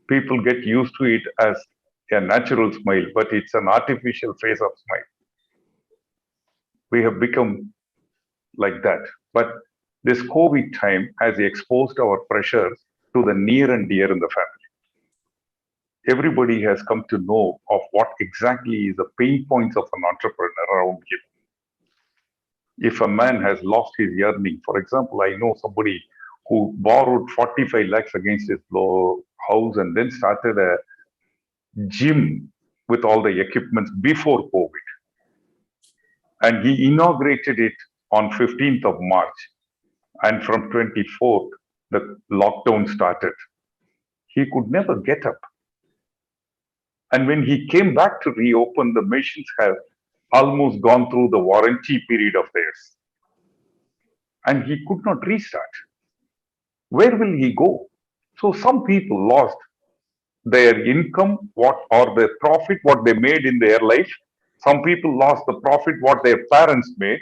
S4: People get used to it as a natural smile, but it's an artificial face of smile. We have become like that. But this COVID time has exposed our pressures to the near and dear in the family. Everybody has come to know of what exactly is the pain points of an entrepreneur around him. If a man has lost his earning, for example, I know somebody who borrowed 45 lakhs against his house and then started a gym with all the equipments before COVID. And he inaugurated it on 15th of March. And from 24th, the lockdown started. He could never get up. And when he came back to reopen, the machines have almost gone through the warranty period of theirs. And he could not restart. Where will he go? So some people lost their income, or their profit, what they made in their life. Some people lost the profit, what their parents made.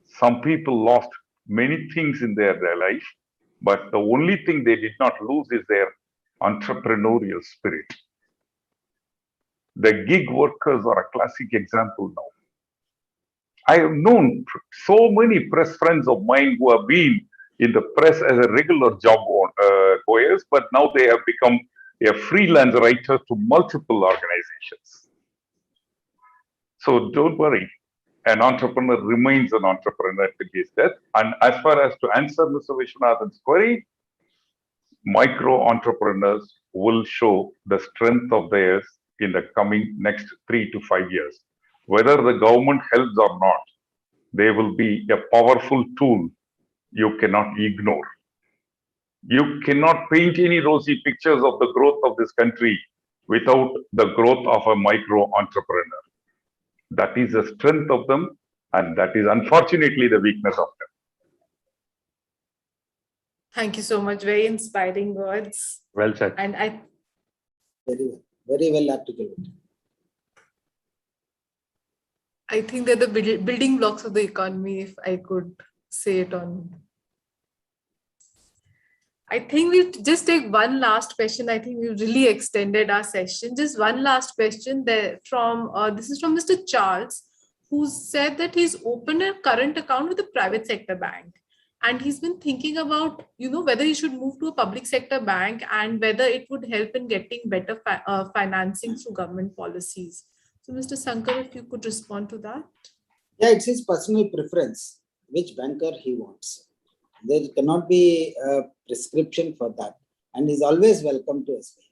S4: Some people lost many things in their life. But the only thing they did not lose is their entrepreneurial spirit. The gig workers are a classic example now. I have known so many press friends of mine who have been in the press as a regular job goers, but now they have become a freelance writer to multiple organizations. So don't worry, an entrepreneur remains an entrepreneur till his death. And as far as to answer Mr. Vishwanathan's query, micro entrepreneurs will show the strength of theirs in the coming next 3 to 5 years. Whether the government helps or not, they will be a powerful tool you cannot ignore. You cannot paint any rosy pictures of the growth of this country without the growth of a micro entrepreneur. That is the strength of them, and that is unfortunately the weakness of them.
S1: Thank you so much. Very inspiring words.
S3: Well said.
S1: And
S2: Very well articulated.
S1: I think they're the building blocks of the economy, if I could say it on. I think we'll just take one last question. I think we've really extended our session. Just one last question there from, this is from Mr. Charles, who said that he's opened a current account with a private sector bank. And he's been thinking about, whether he should move to a public sector bank and whether it would help in getting better financing through government policies. So, Mr. Shankar, if you could respond to that.
S2: Yeah, it's his personal preference, which banker he wants. There cannot be a prescription for that. And he's always welcome to SBI.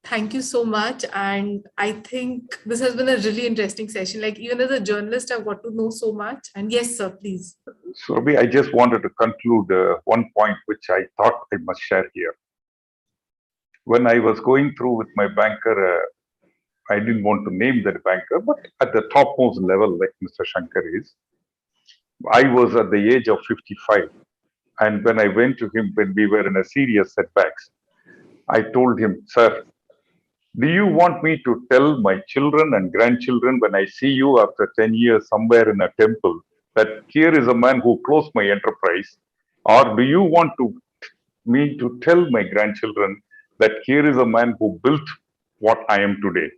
S1: Thank you so much. And I think this has been a really interesting session. Like, even as a journalist, I've got to know so much. And yes, sir, please.
S4: Surabhi, I just wanted to conclude one point which I thought I must share here. When I was going through with my banker, I didn't want to name that banker, but at the topmost level, like Mr. Shankar is, I was at the age of 55. And when I went to him, when we were in a serious setbacks, I told him, sir, do you want me to tell my children and grandchildren when I see you after 10 years somewhere in a temple that here is a man who closed my enterprise? Or do you want me to tell my grandchildren that here is a man who built what I am today?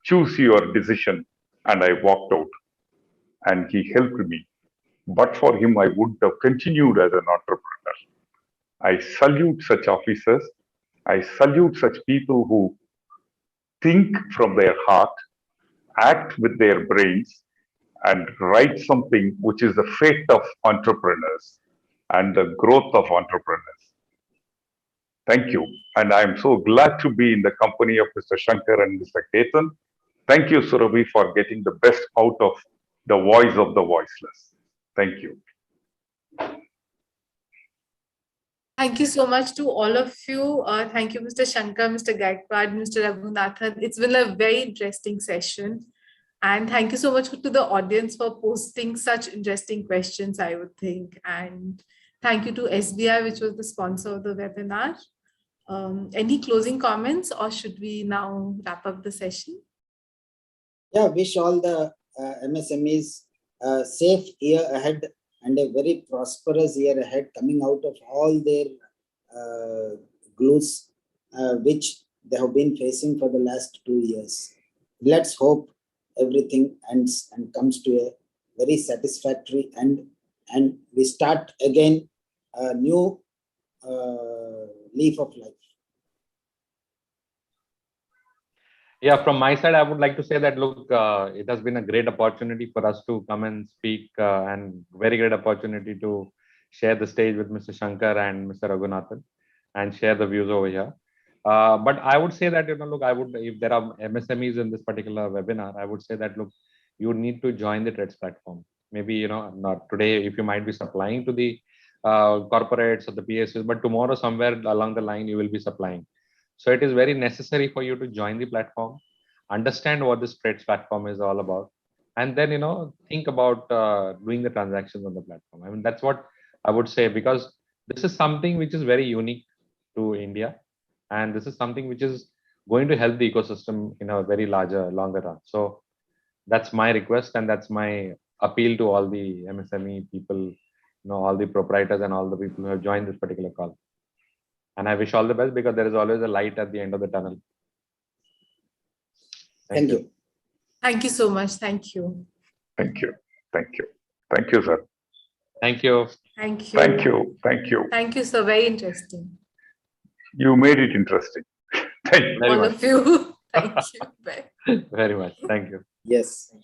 S4: Choose your decision. And I walked out. And he helped me. But for him, I would have continued as an entrepreneur. I salute such officers. I salute such people who think from their heart, act with their brains, and write something which is the fate of entrepreneurs and the growth of entrepreneurs. Thank you. And I'm so glad to be in the company of Mr. Shankar and Mr. Ketan. Thank you, Surabhi, for getting the best out of the voice of the voiceless. Thank you.
S1: Thank you so much to all of you. Thank you, Mr. Shankar, Mr. Gaikwad, Mr. Raghunathan. It's been a very interesting session. And thank you so much to the audience for posting such interesting questions, I would think. And thank you to SBI, which was the sponsor of the webinar. Any closing comments, or should we now wrap up the session?
S2: Yeah, wish all the MSMEs a safe year ahead and a very prosperous year ahead, coming out of all their glues which they have been facing for the last 2 years. Let's hope everything ends and comes to a very satisfactory end, and we start again a new leaf of life.
S3: Yeah, from my side, I would like to say that, look, it has been a great opportunity for us to come and speak, and very great opportunity to share the stage with Mr. Shankar and Mr. Raghunathan and share the views over here. But I would say that, look, if there are MSMEs in this particular webinar, I would say that, look, you need to join the TREDS platform. Maybe, not today, if you might be supplying to the corporates or the PSUs, but tomorrow somewhere along the line, you will be supplying. So it is very necessary for you to join the platform, understand what this TREDS platform is all about, and then, think about doing the transactions on the platform. I mean, that's what I would say, because this is something which is very unique to India. And this is something which is going to help the ecosystem in a very longer run. So that's my request, and that's my appeal to all the MSME people, all the proprietors and all the people who have joined this particular call. And I wish all the best because there is always a light at the end of the tunnel.
S2: Thank you.
S1: Thank you so much. Thank you.
S4: Thank you. Thank you. Thank you, sir.
S3: Thank you.
S1: Thank you.
S4: Thank you. Thank you.
S1: Thank you, sir. Very interesting.
S4: You made it interesting. Thank you.
S3: Very
S1: All
S3: much.
S1: of you. Thank you. Bye.
S3: Very much. Thank you.
S2: Yes.